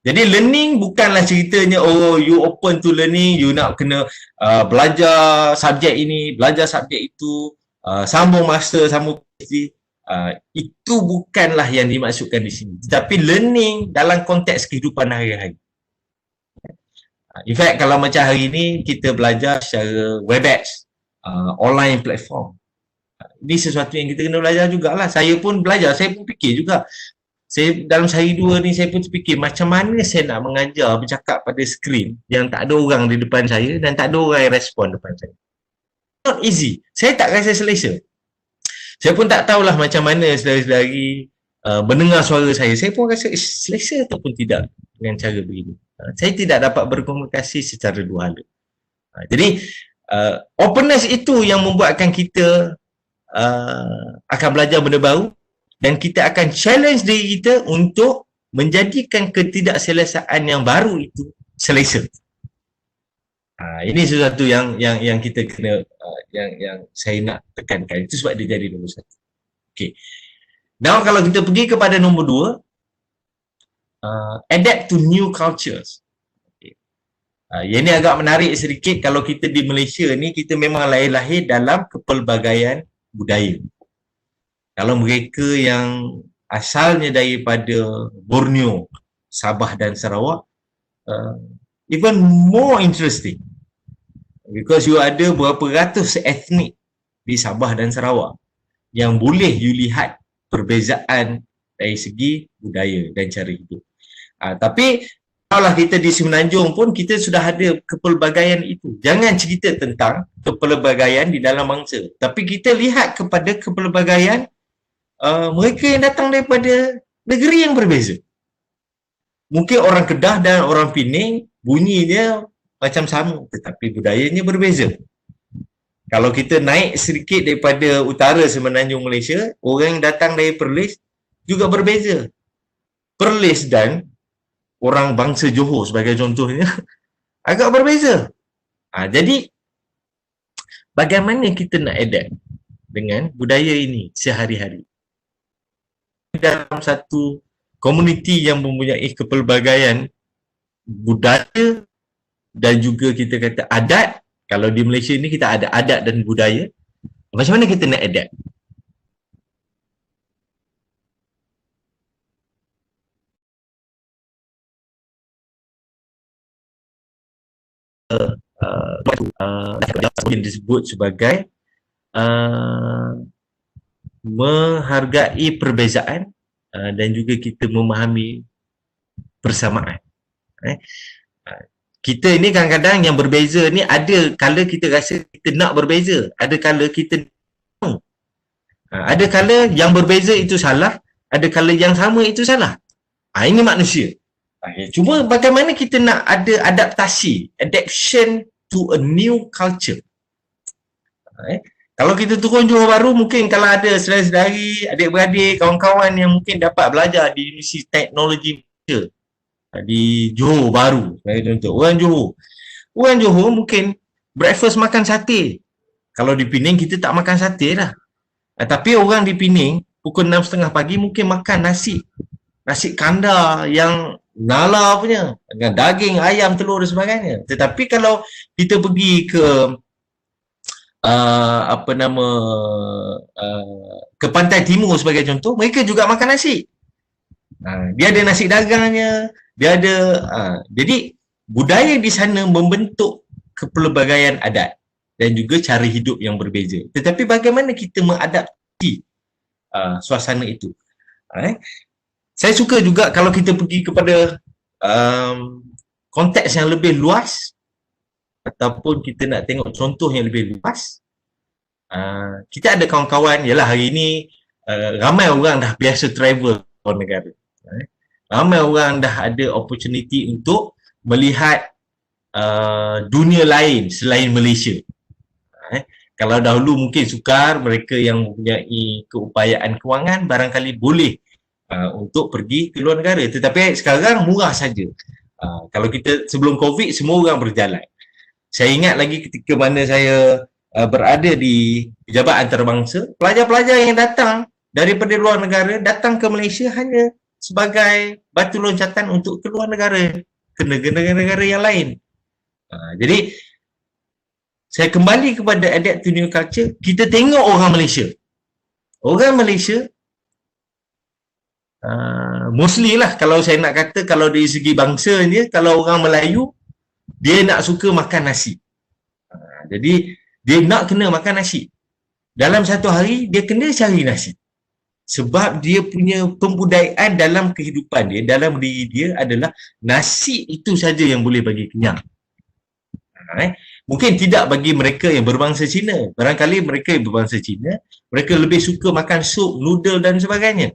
Jadi learning bukanlah ceritanya you open to learning, you nak kena belajar subjek ini, belajar subjek itu, sambung master, sambung PhD. Itu bukanlah yang dimaksudkan di sini. Tetapi learning dalam konteks kehidupan hari-hari. In fact, kalau macam hari ini kita belajar secara Webex, online platform. Ini sesuatu yang kita kena belajar jugalah. Saya pun belajar, saya pun fikir juga. Saya dalam sehari dua ni saya pun fikir macam mana saya nak mengajar bercakap pada skrin yang tak ada orang di depan saya dan tak ada orang yang respon depan saya. Not easy. Saya tak rasa selesa. Saya pun tak tahulah macam mana saudara-saudari mendengar suara saya. Saya pun rasa selesa ataupun tidak dengan cara begini. Saya tidak dapat berkomunikasi secara dua hala. Jadi openness itu yang membuatkan kita akan belajar benda baru dan kita akan challenge diri kita untuk menjadikan ketidakselesaan yang baru itu selesa. Ini sesuatu yang kita kena yang saya nak tekankan. Itu sebab dia jadi nombor satu. Okay. Now kalau kita pergi kepada nombor dua, adapt to new cultures. Okay. Yang ni agak menarik sedikit. Kalau kita di Malaysia ni, kita memang lahir-lahir dalam kepelbagaian budaya. Kalau mereka yang asalnya daripada Borneo, Sabah dan Sarawak, even more interesting. Because you ada berapa ratus etnik di Sabah dan Sarawak yang boleh you lihat perbezaan dari segi budaya dan cara hidup. Tapi kalau kita di Semenanjung pun kita sudah ada kepelbagaian itu. Jangan cerita tentang kepelbagaian di dalam bangsa, tapi kita lihat kepada kepelbagaian mereka yang datang daripada negeri yang berbeza. Mungkin orang Kedah dan orang Pening bunyinya macam sama, tetapi budayanya berbeza. Kalau kita naik sedikit daripada utara Semenanjung Malaysia, orang yang datang dari Perlis juga berbeza. Perlis dan orang bangsa Johor sebagai contohnya agak berbeza. Jadi bagaimana kita nak adapt dengan budaya ini sehari-hari? Dalam satu komuniti yang mempunyai kepelbagaian budaya dan juga kita kata adat, kalau di Malaysia ni kita ada adat dan budaya, macam mana kita nak adapt? Yang disebut sebagai menghargai perbezaan dan juga kita memahami persamaan. Kita ini kadang-kadang yang berbeza ni ada kala kita rasa kita nak berbeza, ada kala kita ada kala yang berbeza itu salah, ada kala yang sama itu salah. Ini manusia. Cuma bagaimana kita nak ada adaptasi, adaptation to a new culture. Kalau kita turun Johor Bahru, mungkin kalau ada saudara-saudari, adik-beradik, kawan-kawan yang mungkin dapat belajar di Universiti Teknologi Malaysia di Johor Bahru, sebagai contoh, orang Johor mungkin breakfast makan sate. Kalau di Pening kita tak makan sate lah. Tapi orang di Pening pukul 6.30 pagi mungkin makan nasi kandar yang nala punya, dengan daging, ayam, telur dan sebagainya. Tetapi kalau kita pergi ke ke Pantai Timur sebagai contoh, mereka juga makan nasi. Dia ada nasi dagangnya, dia ada jadi budaya di sana membentuk kepelbagaian adat dan juga cara hidup yang berbeza. Tetapi bagaimana kita mengadapti suasana itu? Saya suka juga kalau kita pergi kepada konteks yang lebih luas ataupun kita nak tengok contoh yang lebih luas. Kita ada kawan-kawan, yalah hari ini ramai orang dah biasa travel ke luar negara. Ramai orang dah ada opportunity untuk melihat dunia lain selain Malaysia. Kalau dahulu mungkin sukar, mereka yang mempunyai keupayaan kewangan barangkali boleh untuk pergi ke luar negara. Tetapi sekarang murah saja. Kalau kita sebelum COVID, semua orang berjalan. Saya ingat lagi ketika mana saya berada di pejabat antarabangsa, pelajar-pelajar yang datang daripada luar negara datang ke Malaysia hanya sebagai batu loncatan untuk ke luar negara, ke negara-negara yang lain. Jadi saya kembali kepada adapt to new culture. Kita tengok orang Malaysia. Orang Malaysia mostly lah, kalau saya nak kata, kalau dari segi bangsa ni, kalau orang Melayu dia nak suka makan nasi. Jadi dia nak kena makan nasi. Dalam satu hari dia kena cari nasi. Sebab dia punya pembudayaan dalam kehidupan dia, dalam diri dia adalah nasi itu saja yang boleh bagi kenyang. Mungkin tidak bagi mereka yang berbangsa Cina. Barangkali mereka yang berbangsa Cina, mereka lebih suka makan sup, noodle dan sebagainya.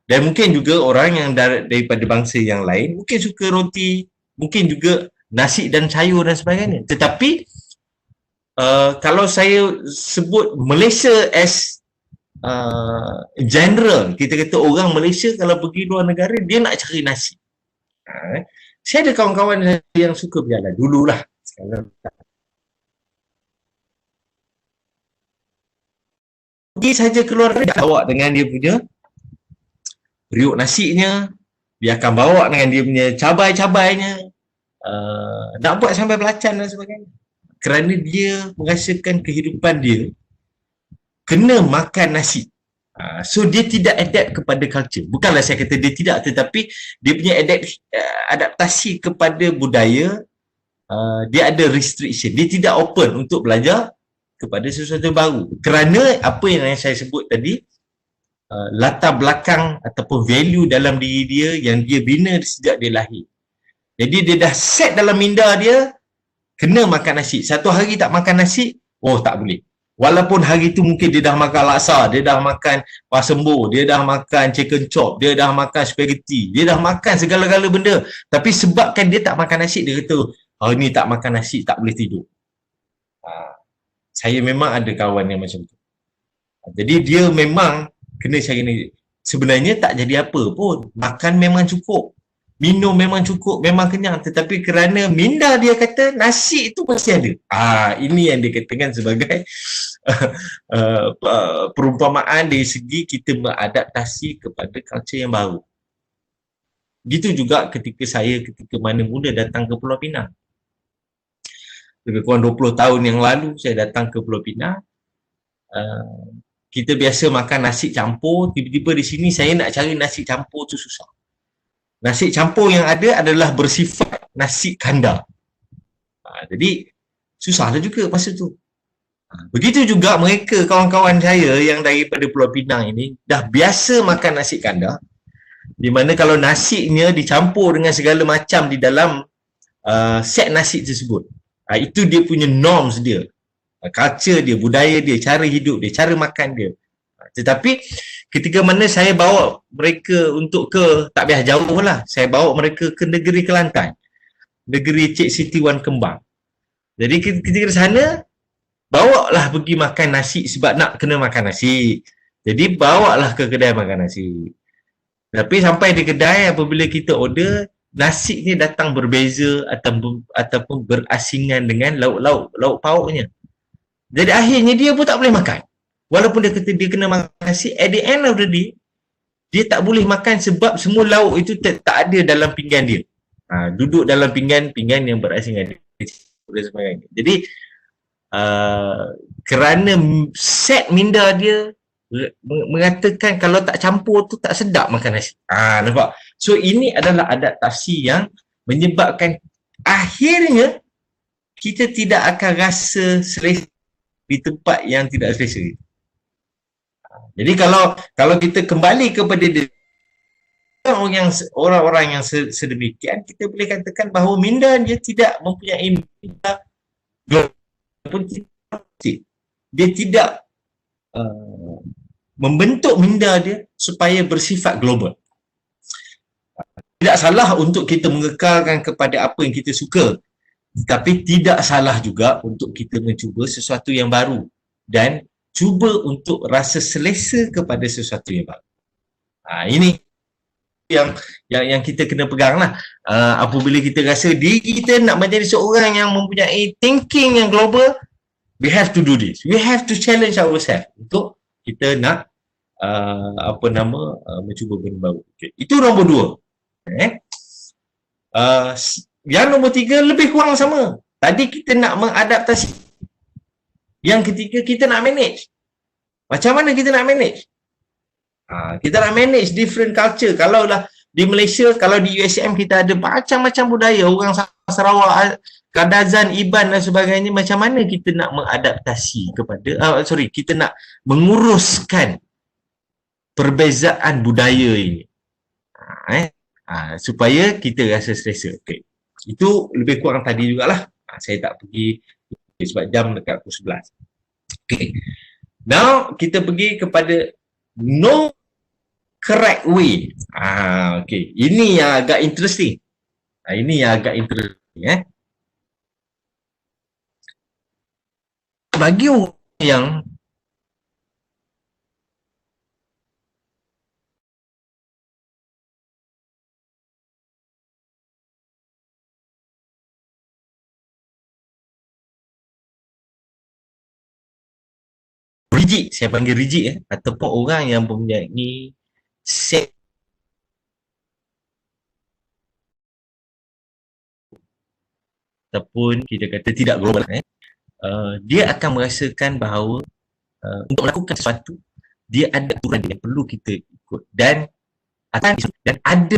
Dan mungkin juga orang yang daripada bangsa yang lain mungkin suka roti, mungkin juga nasi dan sayur dan sebagainya. Tetapi kalau saya sebut Malaysia as general, kita kata orang Malaysia kalau pergi luar negara dia nak cari nasi. Saya ada kawan-kawan yang suka berjalan dululah. Sekarang pergi saja keluar, bawa dengan dia punya periuk nasinya, dia akan bawa dengan dia punya cabai-cabainya, nak buat sampai belacan dan sebagainya. Kerana dia merasakan kehidupan dia kena makan nasi. So dia tidak adapt kepada culture. Bukanlah saya kata dia tidak, tetapi dia punya adaptasi kepada budaya, dia ada restriction. Dia tidak open untuk belajar kepada sesuatu yang baru. Kerana apa yang saya sebut tadi, latar belakang ataupun value dalam diri dia yang dia bina sejak dia lahir. Jadi dia dah set dalam minda dia kena makan nasi. Satu hari tak makan nasi, oh tak boleh. Walaupun hari tu mungkin dia dah makan laksa, dia dah makan pasembo, dia dah makan chicken chop, dia dah makan spaghetti, dia dah makan segala-gala benda. Tapi sebabkan dia tak makan nasi, dia kata, hari ni tak makan nasi, tak boleh tidur. Saya memang ada kawan yang macam tu. Jadi dia memang kena cari ni. Sebenarnya tak jadi apa pun. Makan memang cukup. Minum memang cukup, memang kenyang. Tetapi kerana minda dia kata nasi itu pasti ada. Ini yang dikatakan sebagai perumpamaan dari segi kita beradaptasi kepada culture yang baru. Begitu juga ketika mana mula datang ke Pulau Pinang. Lebih kurang 20 tahun yang lalu saya datang ke Pulau Pinang. Kita biasa makan nasi campur, tiba-tiba di sini saya nak cari nasi campur tu susah. Nasi campur yang ada adalah bersifat nasi kandar. Jadi susah lah juga masa tu. Begitu juga mereka, kawan-kawan saya yang daripada Pulau Pinang ini dah biasa makan nasi kandar, di mana kalau nasinya dicampur dengan segala macam di dalam set nasi tersebut. Itu dia punya norms dia, culture dia, budaya dia, cara hidup dia, cara makan dia. Tetapi ketika mana saya bawa mereka untuk tak payah jauh lah, saya bawa mereka ke negeri Kelantan, negeri Cik Siti Wan Kembang. Jadi ketika di sana, bawa lah pergi makan nasi sebab nak kena makan nasi. Jadi bawa lah ke kedai makan nasi. Tapi sampai di kedai, apabila kita order, nasi ni datang berbeza ataupun berasingan dengan lauk pauknya. Jadi akhirnya dia pun tak boleh makan. Walaupun dia kata dia kena makan nasi, at the end of the day, dia tak boleh makan sebab semua lauk itu tak ada dalam pinggan dia. Duduk dalam pinggan yang berasingan. Jadi, kerana set minda dia mengatakan kalau tak campur tu tak sedap makan nasi. Nampak? So, ini adalah adaptasi yang menyebabkan akhirnya kita tidak akan rasa selesa di tempat yang tidak selesa. Jadi kalau kita kembali kepada orang-orang yang sedemikian, kita boleh katakan bahawa minda dia tidak mempunyai minda pun dia tidak membentuk minda dia supaya bersifat global. Tidak salah untuk kita mengekalkan kepada apa yang kita suka, tapi tidak salah juga untuk kita mencuba sesuatu yang baru dan cuba untuk rasa selesa kepada sesuatu yang baru. Ini yang kita kena pegang lah. Apabila kita rasa diri kita nak menjadi seorang yang mempunyai thinking yang global, we have to do this. We have to challenge ourselves untuk kita nak mencuba benda baru. Okay. Itu nombor 2. Yang nombor 3 lebih kurang sama. Tadi kita nak mengadaptasi. Yang ketiga, kita nak manage. Macam mana kita nak manage? Kita nak manage different culture. Kalau lah di Malaysia, kalau di USM kita ada macam-macam budaya. Orang Sarawak, Kadazan, Iban dan sebagainya. Macam mana kita nak mengadaptasi kepada, kita nak menguruskan perbezaan budaya ini. Supaya kita rasa selesa. Okay. Itu lebih kurang tadi jugalah. Saya tak pergi sebab jam dekat pukul 11. Okay. Now, kita pergi kepada no correct way. Okay. Ini yang agak interesting. Bagi orang yang rigid, saya panggil rigid ataupun orang yang mempunyai set ataupun kita kata tidak global, dia akan merasakan bahawa untuk melakukan sesuatu dia ada aturan yang perlu kita ikut dan ada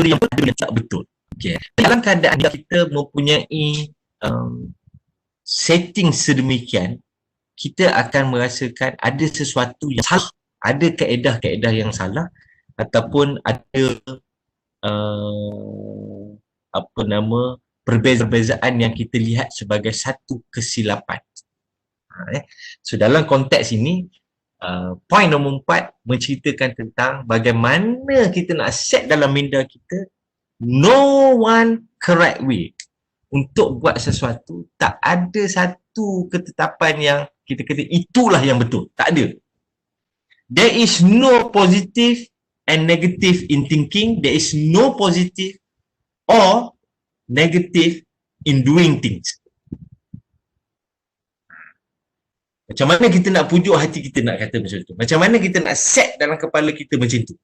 yang tak betul. Okay. Dalam keadaan kita mempunyai setting sedemikian, kita akan merasakan ada sesuatu yang salah, ada kaedah-kaedah yang salah ataupun ada perbezaan yang kita lihat sebagai satu kesilapan. So dalam konteks ini, point nombor 4 menceritakan tentang bagaimana kita nak set dalam minda kita no one correct way. Untuk buat sesuatu, tak ada satu ketetapan yang kita kata itulah yang betul. Tak ada. There is no positive and negative in thinking. There is no positive or negative in doing things. Macam mana kita nak pujuk hati kita nak kata macam tu? Macam mana kita nak set dalam kepala kita macam tu?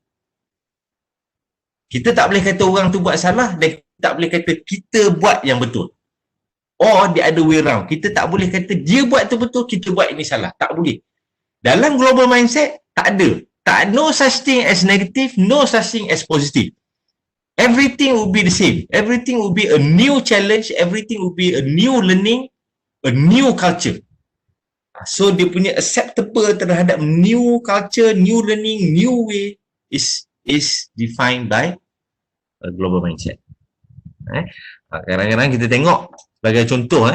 Kita tak boleh kata orang tu buat salah dan tak boleh kata kita buat yang betul. Or the other way round. Kita tak boleh kata dia buat tu betul, kita buat ini salah. Tak boleh. Dalam global mindset, tak ada. No such thing as negative, no such thing as positive. Everything will be the same. Everything will be a new challenge. Everything will be a new learning, a new culture. So dia punya acceptable terhadap new culture, new learning, new way is defined by a global mindset. Kadang-kadang kita tengok sebagai contoh,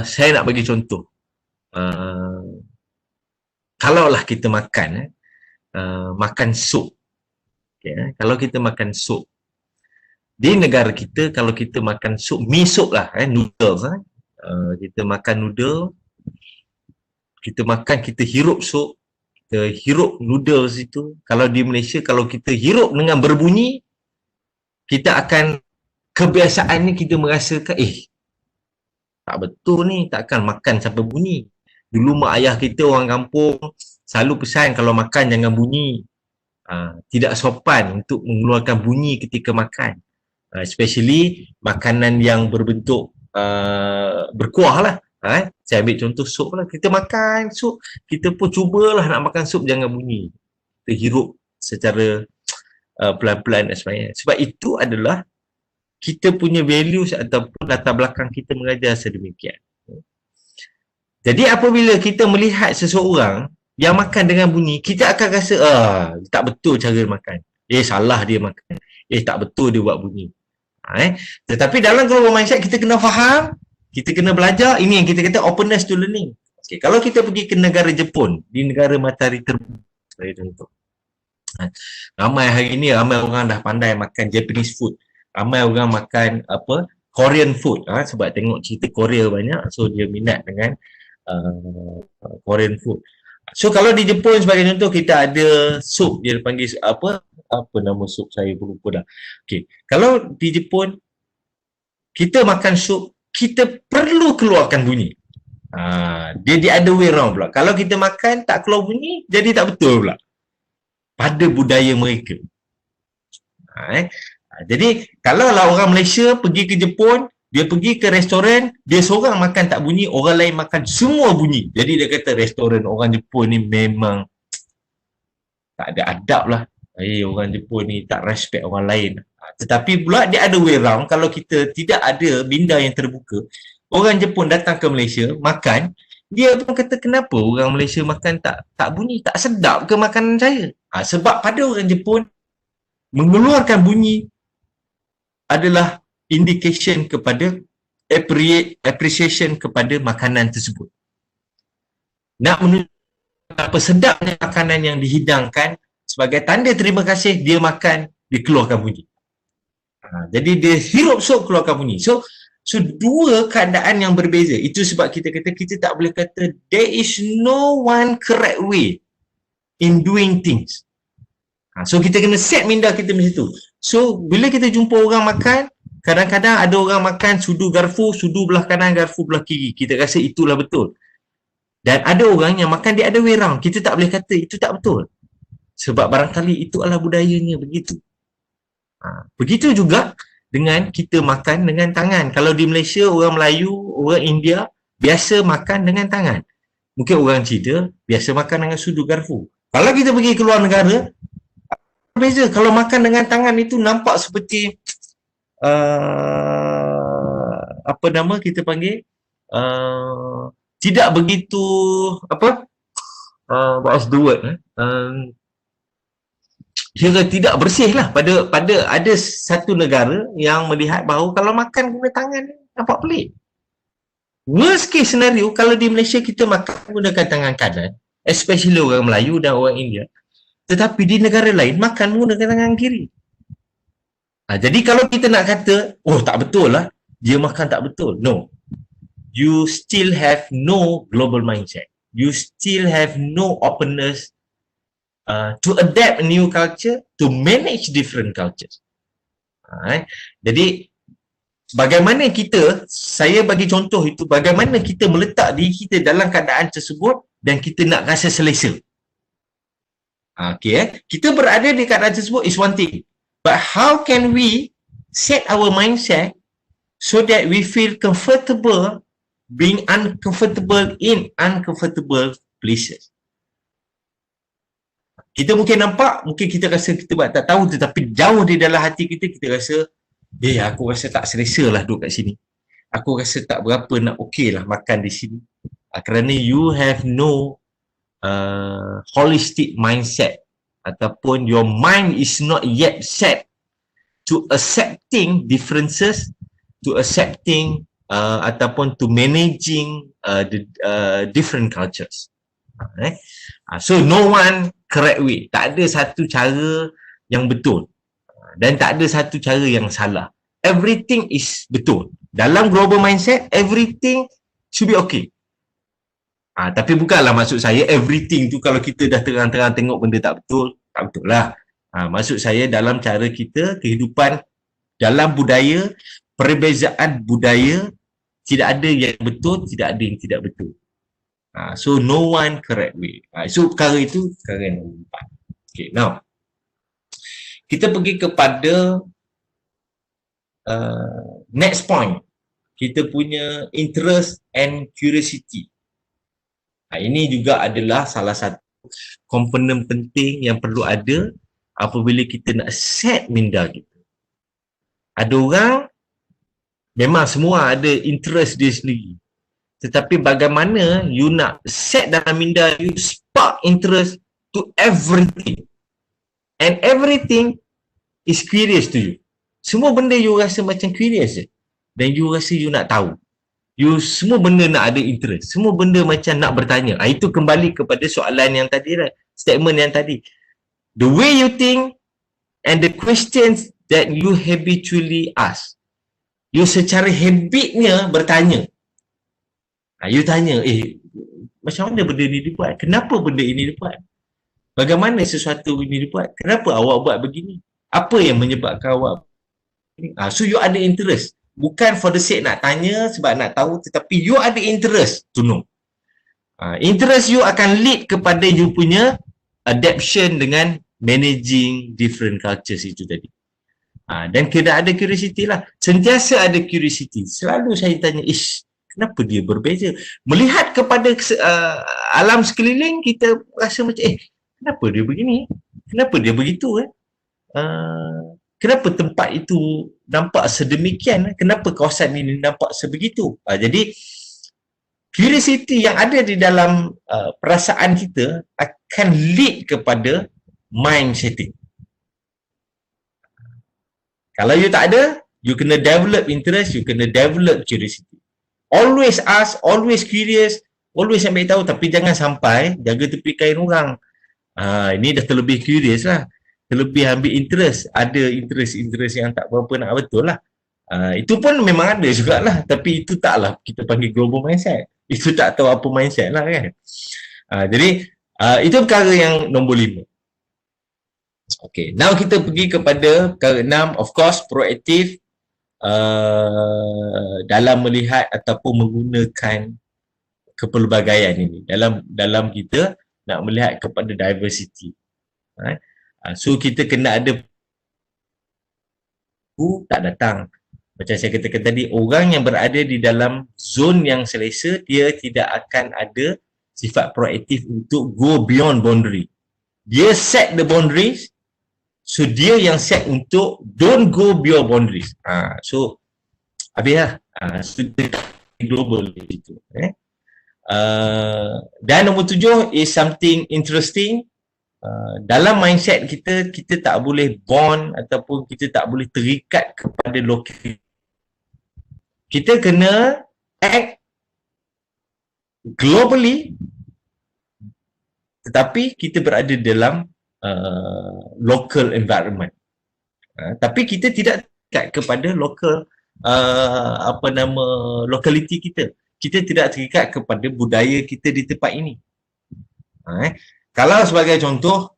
saya nak bagi contoh. Kalaulah kita makan makan sup. Okay, kalau kita makan sup di negara kita, kalau kita makan sup, mi sup lah, noodles, kita makan noodle, kita makan, kita hirup sup, kita hirup noodles itu. Kalau di Malaysia, kalau kita hirup dengan berbunyi, kita akan, kebiasaannya kita merasakan, tak betul ni, takkan makan sampai bunyi. Dulu mak ayah kita orang kampung selalu pesan kalau makan jangan bunyi. Tidak sopan untuk mengeluarkan bunyi ketika makan. Especially makanan yang berbentuk berkuah lah. Saya ambil contoh sup lah. Kita makan sup, kita pun cubalah nak makan sup jangan bunyi. Kita hirup secara pelan-pelan dan sebagainya. Sebab itu adalah kita punya values ataupun latar belakang kita mengajar sedemikian. Jadi apabila kita melihat seseorang yang makan dengan bunyi, kita akan rasa tak betul cara makan. Salah dia makan. Tak betul dia buat bunyi. Tetapi dalam global mindset kita kena faham, kita kena belajar. Ini yang kita kata openness to learning. Okay, kalau kita pergi ke negara Jepun, di negara matahari terbit, saya contoh. Ramai hari ini, ramai orang dah pandai makan Japanese food. Ramai orang makan Korean food. Sebab tengok cerita Korea banyak, so dia minat dengan Korean food. So kalau di Jepun sebagai contoh, kita ada sup, dia panggil apa nama sup, saya pun lupa dah. Okay, kalau di Jepun kita makan sup, kita perlu keluarkan bunyi. Dia the other way round pula. Kalau kita makan tak keluar bunyi, jadi tak betul pula pada budaya mereka. Jadi kalau lah orang Malaysia pergi ke Jepun, dia pergi ke restoran, dia seorang makan tak bunyi, orang lain makan semua bunyi. Jadi dia kata restoran orang Jepun ni memang tak ada adab lah. Orang Jepun ni tak respect orang lain. Tetapi pula dia ada way round, kalau kita tidak ada minda yang terbuka, orang Jepun datang ke Malaysia makan, dia pun kata kenapa orang Malaysia makan tak bunyi, tak sedap ke makanan saya? Sebab pada orang Jepun mengeluarkan bunyi adalah indication kepada appreciation kepada makanan tersebut. Nak menunjukkan apa sedapnya makanan yang dihidangkan, sebagai tanda terima kasih dia makan, dia keluarkan bunyi. Jadi dia hirup sup, keluarkan bunyi. So dua keadaan yang berbeza. Itu sebab kita kata kita tak boleh kata there is no one correct way in doing things. So kita kena set minda kita macam tu. So bila kita jumpa orang makan, kadang-kadang ada orang makan sudu garfu, sudu belah kanan, garfu belah kiri. Kita rasa itulah betul. Dan ada orang yang makan dia ada way round. Kita tak boleh kata itu tak betul. Sebab barangkali itu adalah budayanya begitu. Begitu juga dengan kita makan dengan tangan. Kalau di Malaysia, orang Melayu, orang India biasa makan dengan tangan. Mungkin orang Cina biasa makan dengan sudu garfu. Kalau kita pergi ke luar negara, berbeza. Kalau makan dengan tangan itu nampak seperti apa nama kita panggil, tidak begitu apa, what's the word, kira tidak bersih lah. Pada ada satu negara yang melihat bahawa kalau makan guna tangan nampak pelik. Worst case scenario, kalau di Malaysia kita makan menggunakan tangan kanan, especially orang Melayu dan orang India, tetapi di negara lain makan menggunakan tangan kiri. Jadi kalau kita nak kata, oh tak betul lah, dia makan tak betul. No. You still have no global mindset. You still have no openness to adapt a new culture, to manage different cultures. Jadi, bagaimana kita, saya bagi contoh itu, bagaimana kita meletak diri kita dalam keadaan tersebut dan kita nak rasa selesa. Kita berada di keadaan tersebut is one thing. But how can we set our mindset so that we feel comfortable being uncomfortable in uncomfortable places? Kita mungkin nampak, mungkin kita rasa kita buat tak tahu, tetapi jauh di dalam hati kita, kita rasa, aku rasa tak selesa lah duduk kat sini. Aku rasa tak berapa nak okey lah makan di sini. Kerana you have no holistic mindset, ataupun your mind is not yet set to accepting differences, to accepting ataupun to managing the different cultures. So no one correct way. Tak ada satu cara yang betul dan tak ada satu cara yang salah. Everything is betul. Dalam global mindset, everything should be okay. Tapi bukanlah maksud saya everything tu kalau kita dah terang-terang tengok benda tak betul, tak betul lah. Maksud saya dalam cara kita, kehidupan, dalam budaya, perbezaan budaya, tidak ada yang betul, tidak ada yang tidak betul. So no one correct way. So perkara itu perkara yang nombor 4. Okay, now kita pergi kepada next point. Kita punya interest and curiosity. Ini juga adalah salah satu komponen penting yang perlu ada apabila kita nak set minda kita. Ada orang memang semua ada interest dia sendiri. Tetapi bagaimana you nak set dalam minda you spark interest to everything. And everything is curious to you. Semua benda you rasa macam curious je. Dan you rasa you nak tahu. You semua benda nak ada interest. Semua benda macam nak bertanya. Itu kembali kepada soalan yang tadi lah. Statement yang tadi. The way you think and the questions that you habitually ask. You secara habitnya bertanya. You tanya, macam mana benda ni dibuat? Kenapa benda ini dibuat? Bagaimana sesuatu ini dibuat? Kenapa awak buat begini? Apa yang menyebabkan awak begini? So you ada interest. Bukan for the sake nak tanya sebab nak tahu, tetapi you ada interest to know. Interest you akan lead kepada you punya adaptation dengan managing different cultures itu tadi. Dan kena ada curiosity lah. Sentiasa ada curiosity. Selalu saya tanya, kenapa dia berbeza? Melihat kepada alam sekeliling, kita rasa macam, kenapa dia begini? Kenapa dia begitu? Kenapa tempat itu nampak sedemikian? Kenapa kawasan ini nampak sebegitu? Jadi, curiosity yang ada di dalam perasaan kita akan lead kepada mind setting. Kalau you tak ada, you kena develop interest, you kena develop curiosity. Always ask, always curious, always ambil tahu, tapi jangan sampai jaga tepi kain orang. Ini dah terlebih curious lah. Terlebih ambil interest. Ada interest yang tak berapa nak betul lah. Itu pun memang ada jugalah. Tapi itu taklah kita panggil global mindset. Itu tak tahu apa mindset lah kan. Jadi, itu perkara yang nombor 5. Okay, now kita pergi kepada perkara 6. Of course, proaktif dalam melihat ataupun menggunakan kepelbagaian ini. Dalam kita nak melihat kepada diversity. So kita kena ada aku tak datang. Macam saya katakan tadi, orang yang berada di dalam zon yang selesa, dia tidak akan ada sifat proaktif untuk go beyond boundary. Dia set the boundaries, so dia yang set untuk don't go beyond boundaries. So habis lah. So global itu. Dan nombor 7 is something interesting. Dalam mindset kita, kita tak boleh bond ataupun kita tak boleh terikat kepada lokasi. Kita kena act globally, tetapi kita berada dalam local environment. Tapi kita tidak terikat kepada local locality kita. Kita tidak terikat kepada budaya kita di tempat ini. Kalau sebagai contoh,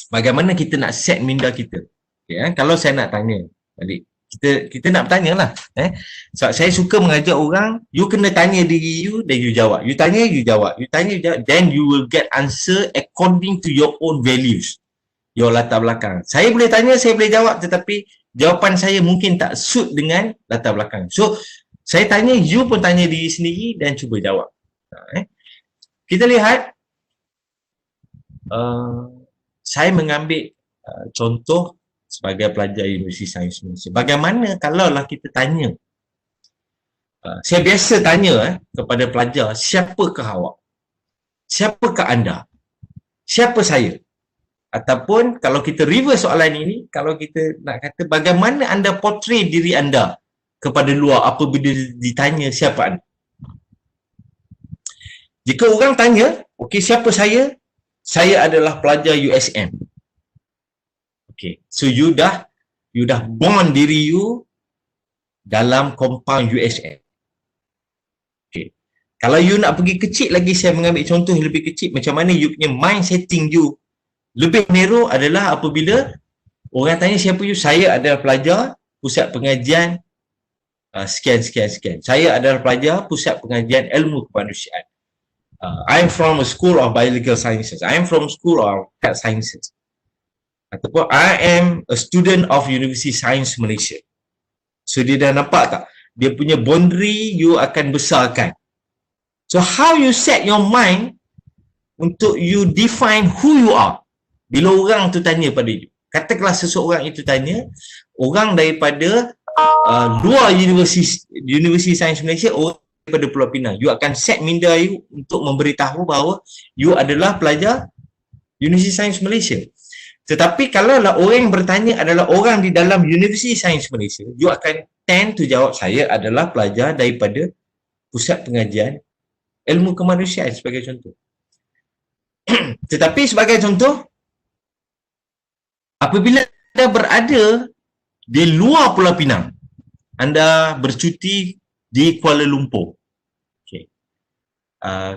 bagaimana kita nak set minda kita? Kalau saya nak tanya, tadi kita nak bertanya lah. So, saya suka mengajak orang, you kena tanya diri you, then you jawab. You tanya, you jawab. You tanya, you jawab. Then you will get answer according to your own values, your latar belakang. Saya boleh tanya, saya boleh jawab, tetapi jawapan saya mungkin tak suit dengan latar belakang. So, saya tanya, you pun tanya diri sendiri dan cuba jawab. Kita lihat, saya mengambil contoh sebagai pelajar Universiti Sains Malaysia. Bagaimana kalaulah kita tanya, saya biasa tanya kepada pelajar, siapakah awak? Siapakah anda? Siapa saya? Ataupun kalau kita reverse soalan ini, kalau kita nak kata bagaimana anda portray diri anda kepada luar apabila ditanya siapa anda? Jika orang tanya, okey, siapa saya? Saya adalah pelajar USM. Okay, so you dah bond diri you dalam compound USM. Okay, kalau you nak pergi kecil lagi, saya mengambil contoh yang lebih kecil, macam mana you punya mind setting you lebih narrow adalah apabila orang tanya siapa you, saya adalah pelajar pusat pengajian sekian. Saya adalah pelajar pusat pengajian ilmu kemanusiaan. I'm from a school of biological sciences. I'm from school of health sciences. Ataupun I am a student of Universiti Sains Malaysia. So dia dah nampak tak? Dia punya boundary you akan besarkan. So how you set your mind untuk you define who you are. Bila orang tu tanya pada you. Katakanlah seseorang itu tanya, orang daripada luar Universiti Sains Malaysia, orang daripada Pulau Pinang. You akan set minda you untuk memberitahu bahawa you adalah pelajar Universiti Sains Malaysia. Tetapi kalaulah orang yang bertanya adalah orang di dalam Universiti Sains Malaysia, you akan tend to jawab, saya adalah pelajar daripada pusat pengajian ilmu kemanusiaan sebagai contoh. Tetapi sebagai contoh, apabila anda berada di luar Pulau Pinang, anda bercuti di Kuala Lumpur. Okay.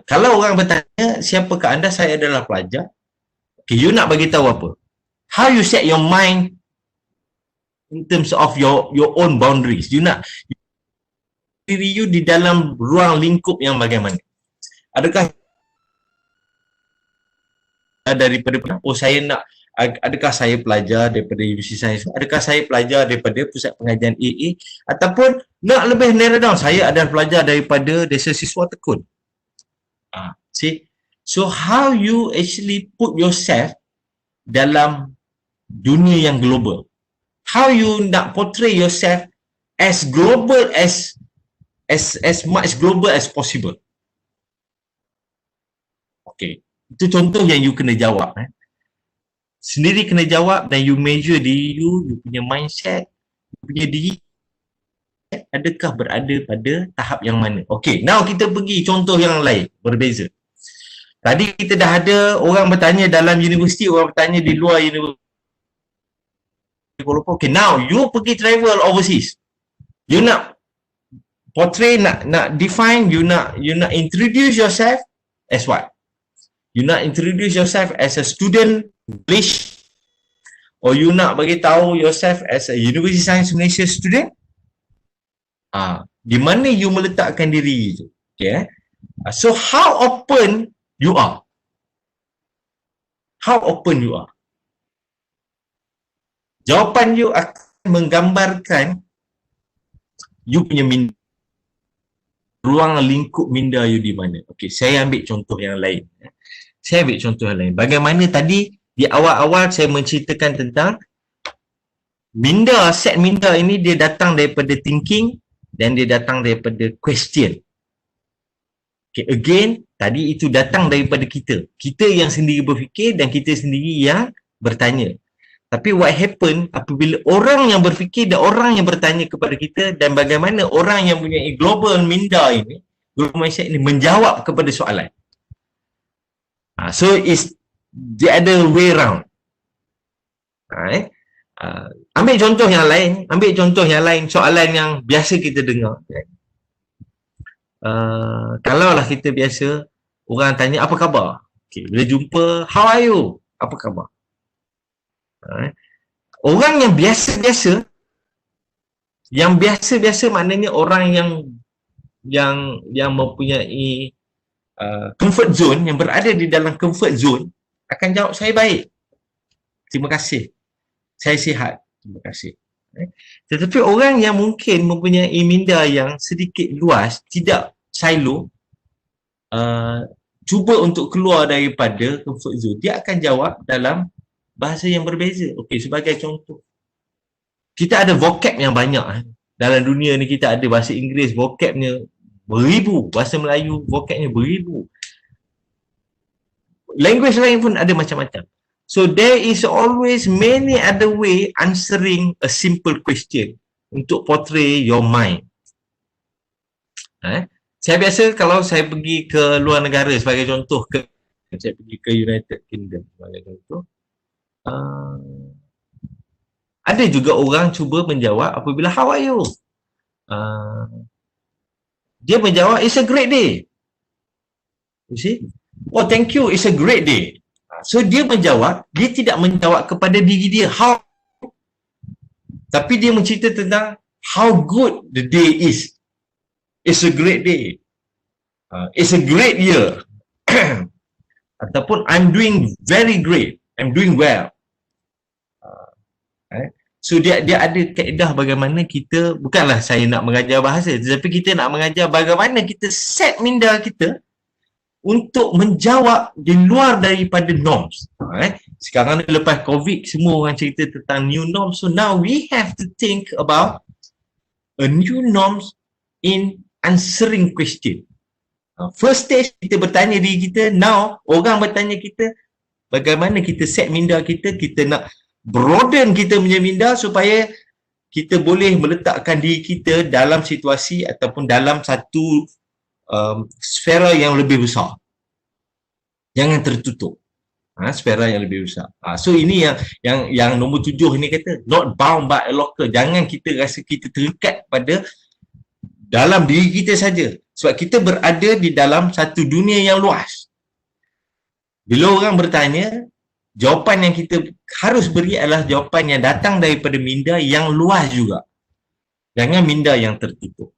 Kalau orang bertanya, siapakah anda? Saya adalah pelajar. Okay, you nak bagi tahu apa? How you set your mind in terms of your own boundaries. You nak diri you di dalam ruang lingkup yang bagaimana? Adakah daripada saya nak, adakah saya pelajar daripada Universiti Sains, adakah saya pelajar daripada pusat pengajian AA, ataupun nak lebih narrow down, saya adalah pelajar daripada Desa Siswa Tekun. See, so how you actually put yourself dalam dunia yang global, how you nak portray yourself as global as much global as possible. Okay, itu contoh yang you kena jawab. Sendiri kena jawab, dan you measure diri you, you punya mindset, you punya diri adakah berada pada tahap yang mana. Okay, now kita pergi contoh yang lain, berbeza. Tadi kita dah ada orang bertanya dalam universiti, orang bertanya di luar universiti. Okay, now you pergi travel overseas. You nak portray, nak define, you nak introduce yourself as what? You nak introduce yourself as a student English, or you nak bagi tahu yourself as a Universiti Sains Malaysia student? Di mana you meletakkan diri itu? Okay. So how open you are? How open you are? Jawapan you menggambarkan you punya minda, ruang lingkup minda you di mana. Okey, saya ambil contoh yang lain. Saya ambil contoh yang lain. Bagaimana tadi di awal-awal saya menceritakan tentang minda, set minda ini dia datang daripada thinking dan dia datang daripada question. Okay, again, tadi itu datang daripada kita. Kita yang sendiri berfikir dan kita sendiri yang bertanya. Tapi what happen apabila orang yang berfikir dan orang yang bertanya kepada kita dan bagaimana orang yang punya global minda ini, global mindset ini menjawab kepada soalan. So it's the other way round. Ambil contoh yang lain, soalan yang biasa kita dengar. Kalaulah kita biasa orang tanya apa khabar, okay, bila jumpa how are you, apa khabar. Orang yang biasa-biasa, maknanya orang yang mempunyai comfort zone, yang berada di dalam comfort zone akan jawab saya baik, terima kasih, saya sihat, terima kasih. Tetapi orang yang mungkin mempunyai minda yang sedikit luas, tidak silo, cuba untuk keluar daripada comfort zone, dia akan jawab dalam bahasa yang berbeza. Okey, sebagai contoh, kita ada vocab yang banyak. Dalam dunia ni kita ada bahasa Inggeris, vocabnya beribu, bahasa Melayu, vocabnya beribu. Language lain pun ada macam-macam. So there is always many other way answering a simple question untuk portray your mind. Saya biasa kalau saya pergi ke luar negara sebagai contoh, saya pergi ke United Kingdom sebagai contoh, ada juga orang cuba menjawab apabila how are you? Dia menjawab it's a great day. You see? Oh thank you, it's a great day. So dia menjawab, dia tidak menjawab kepada diri dia how, tapi dia mencerita tentang how good the day is. It's a great day. It's a great year. Ataupun I'm doing very great. I'm doing well. So dia ada kaedah bagaimana kita, bukanlah saya nak mengajar bahasa, tetapi kita nak mengajar bagaimana kita set minda kita untuk menjawab di luar daripada norms. Sekarang ni lepas COVID, semua orang cerita tentang new norms. So now we have to think about a new norms in answering question. First stage kita bertanya diri kita, now orang bertanya kita, bagaimana kita set minda kita, kita nak broaden kita punya minda supaya kita boleh meletakkan diri kita dalam situasi ataupun dalam satu sfera yang lebih besar. Jangan tertutup. Sfera yang lebih besar. So ini yang nombor 7 ni kata, not bound by a locker. Jangan kita rasa kita terikat pada dalam diri kita saja. Sebab kita berada di dalam satu dunia yang luas. Bila orang bertanya, jawapan yang kita harus beri adalah jawapan yang datang daripada minda yang luas juga. Jangan minda yang tertutup.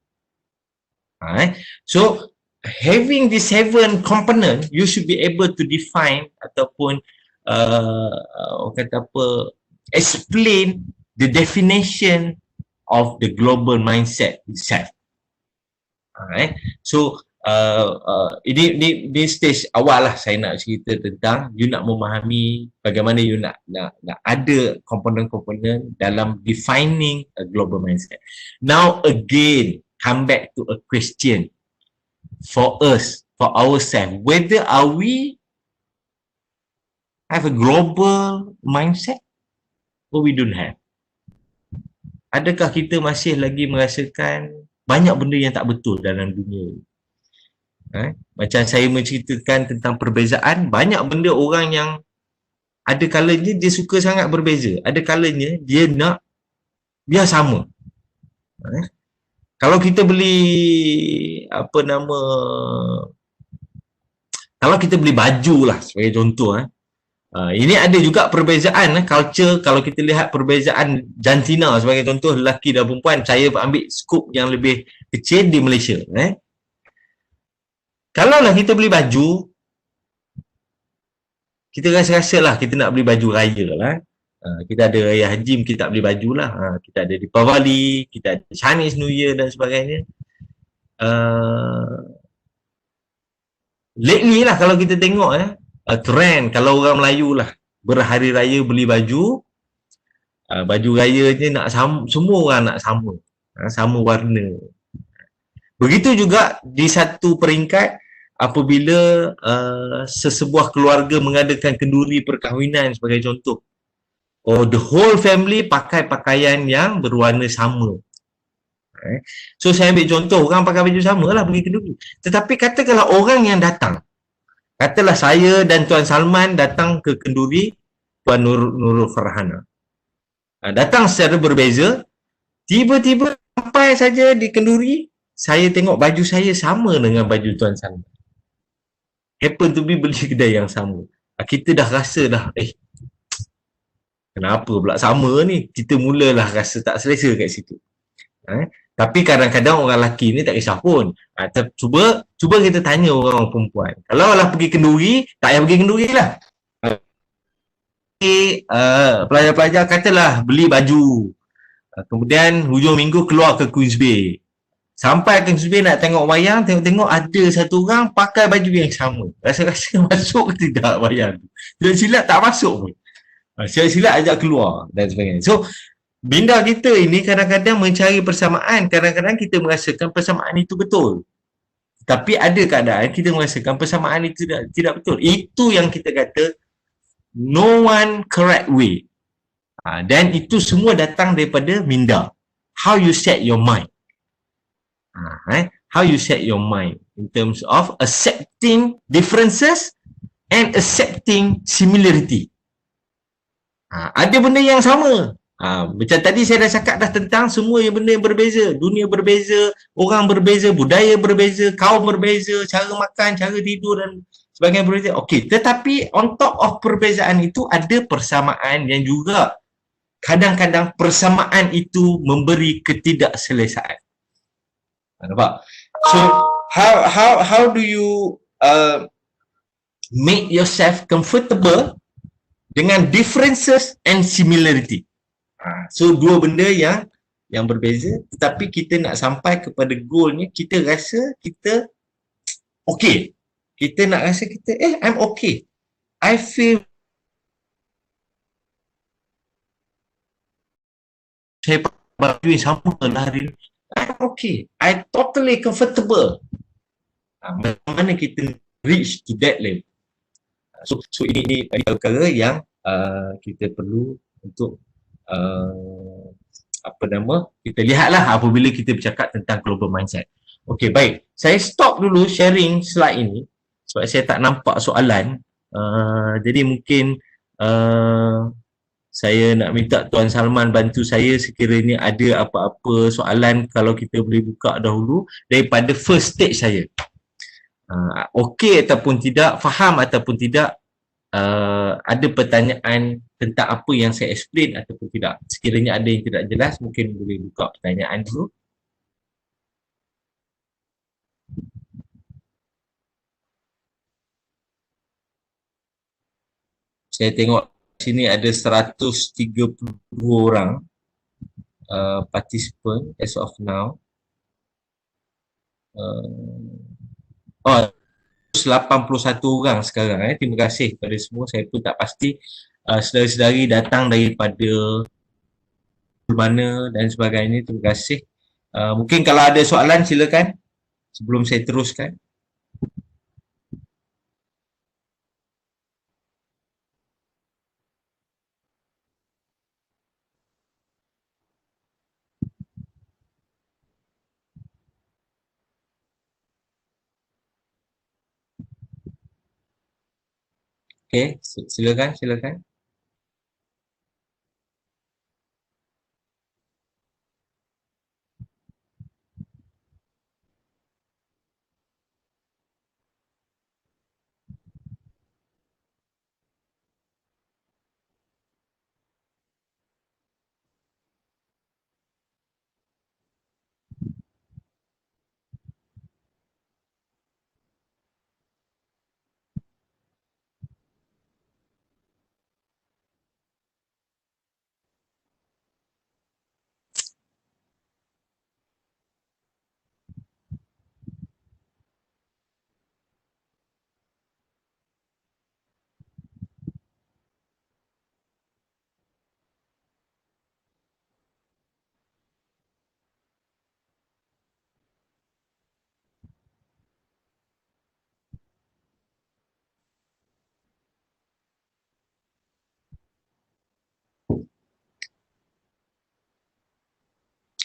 So, having the 7 component, you should be able to define ataupun explain the definition of the global mindset itself. So, ini stage awal lah saya nak cerita tentang you nak memahami bagaimana you nak ada komponen-komponen dalam defining a global mindset. Now again, come back to a question for us, for ourselves, whether are we have a global mindset or we don't have. Adakah kita masih lagi merasakan banyak benda yang tak betul dalam dunia? Macam saya menceritakan tentang perbezaan, banyak benda orang yang ada kalanya dia suka sangat berbeza, ada kalanya dia nak biar sama. Kalau kita beli kalau kita beli baju lah sebagai contoh, ini ada juga perbezaan culture. Kalau kita lihat perbezaan jantina sebagai contoh, lelaki dan perempuan, saya ambil skop yang lebih kecil di Malaysia. Kalaulah kita beli baju, kita rasa-rasa lah kita nak beli baju raya lah. Kita ada Raya Haji, kita tak beli baju lah. Kita ada Deepavali, kita ada Chinese New Year dan sebagainya. Lately lah kalau kita tengok trend kalau orang Melayu lah berhari raya beli baju, baju raya je nak sama, semua orang nak sama, sama warna. Begitu juga di satu peringkat apabila sesebuah keluarga mengadakan kenduri perkahwinan sebagai contoh. The whole family pakai pakaian yang berwarna sama. So saya ambil contoh, orang pakai baju sama lah pergi kenduri. Tetapi katakanlah orang yang datang, katalah saya dan Tuan Salman datang ke kenduri Tuan Nurul Farhana. Datang secara berbeza, tiba-tiba sampai saja di kenduri, saya tengok baju saya sama dengan baju Tuan Salman. Happen to be beli kedai yang sama. Kita dah rasa dah, kenapa pula sama ni? Kita mulalah rasa tak selesa kat situ. Tapi kadang-kadang orang lelaki ni tak kisah pun. Cuba kita tanya orang perempuan. Kalau lah pergi kenduri, tak payah pergi kenduri lah. Pelajar-pelajar katalah beli baju. Kemudian hujung minggu keluar ke Queens Bay. Sampai ke Queens Bay nak tengok wayang, tengok-tengok ada satu orang pakai baju yang sama. Rasa-rasa masuk ke tidak wayang tu. Silap-silap tak masuk pun. Silap-silap ajak keluar dan sebagainya. So, minda kita ini kadang-kadang mencari persamaan. Kadang-kadang kita merasakan persamaan itu betul. Tapi ada keadaan kita merasakan persamaan itu tidak betul. Itu yang kita kata no one correct way. Dan itu semua datang daripada minda. How you set your mind. How you set your mind in terms of accepting differences and accepting similarity. Ada benda yang sama. Macam tadi saya dah cakap dah tentang semua yang benda yang berbeza. Dunia berbeza, orang berbeza, budaya berbeza, kaum berbeza, cara makan, cara tidur dan sebagainya berbeza. Okey, tetapi on top of perbezaan itu ada persamaan yang juga kadang-kadang persamaan itu memberi ketidakselesaan. Nampak? So, how do you make yourself comfortable dengan differences and similarity? So dua benda yang berbeza, tetapi kita nak sampai kepada goalnya, kita rasa kita okay. Kita nak rasa kita I'm okay. I feel saya pakai baju yang sama lah hari ni. I'm okay. I totally comfortable. Bagaimana kita reach to that level? So ini perkara yang kita perlu untuk kita lihatlah apabila kita bercakap tentang global mindset. Okey, baik. Saya stop dulu sharing slide ini sebab saya tak nampak soalan. Jadi mungkin saya nak minta Tuan Salman bantu saya sekiranya ada apa-apa soalan, kalau kita boleh buka dahulu daripada first stage saya. Okey ataupun tidak, faham ataupun tidak, ada pertanyaan tentang apa yang saya explain ataupun tidak. Sekiranya ada yang tidak jelas, mungkin boleh buka pertanyaan dulu. Saya tengok sini ada 132 orang participant as of now. 81 orang sekarang. Terima kasih kepada semua. Saya pun tak pasti saudara-saudari datang daripada mana dan sebagainya. Terima kasih. Mungkin kalau ada soalan silakan sebelum saya teruskan. Okey, silakan.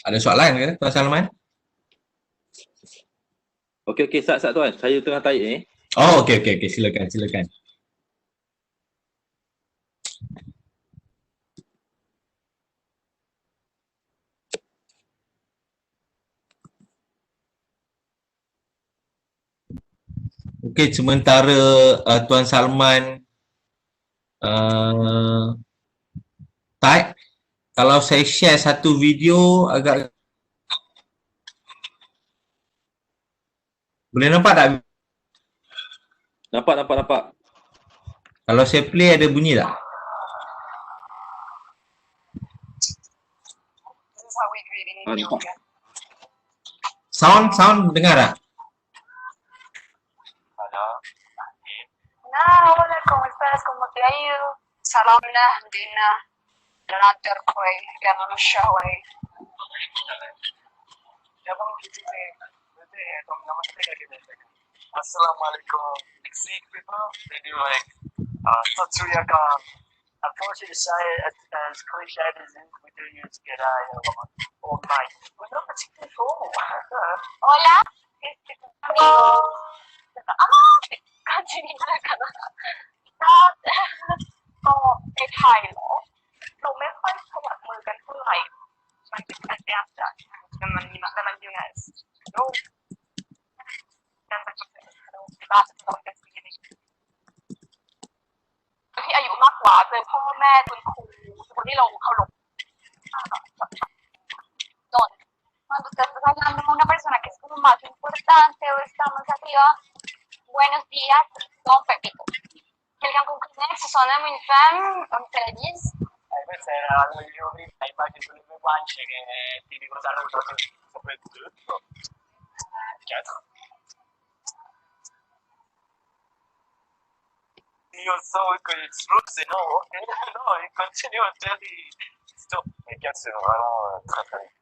Ada soalan ke Tuan Salman? Okey, sat tuan. Saya tengah tarik ni. Oh, okey. Silakan. Okey, sementara Tuan Salman type, kalau saya share satu video agak boleh nampak tak? Nampak. Kalau saya play ada bunyi tak? Nampak. Sound dengar tak? Nah, hola, ¿cómo estás? ¿Cómo te ha ido? Salamna, Dina, Donater Koi, Gavin Shaway. Assalamualaikum. Next week, people, they do like Tatsuyakan. Unfortunately, say as cliche as it is, we do use G'day or mate. We're not particularly formal. Hola, amigo. 感じになるかな。ก็ในไทยเหรอเราไม่ค่อยขยับมือกันเท่าไหร่มันเป็นการแอบจะมันยังไงลูกการปฏิบัติเราบ้านเราเป็นสิ่งที่อายุมากกว่าเจอพ่อแม่คุณครูคนที่เราเคารพCuando te estás hablando con una persona que es como más importante o está más arriba, buenos días, Don Pepito. Quelqu'un qu'on connaît, que ce soit un homme ou une femme, comme te la dise. Questa era la mia prima immagine sulle mie guance che ti dico saluto soprattutto. Certo. Io so che sfruzzi, no? No, continuo a dirgli stop. E cazzo, no, trattare.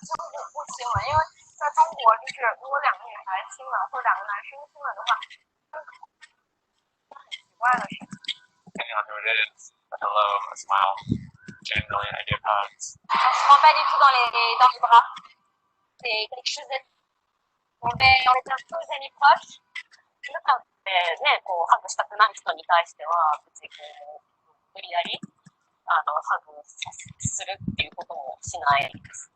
不行了，因为在中国，就是如果两个女孩亲吻或者两个男生亲吻的话，很奇怪的事。 Depending on who it is, a hello, a smile, generally I give hugs. On se prend pas du tout dans les bras. C'est quelque chose de... on est un peu des amis proches. 中でね、こうハグしたくない人に対しては別にこう無理やりハグするっていうこともしないです。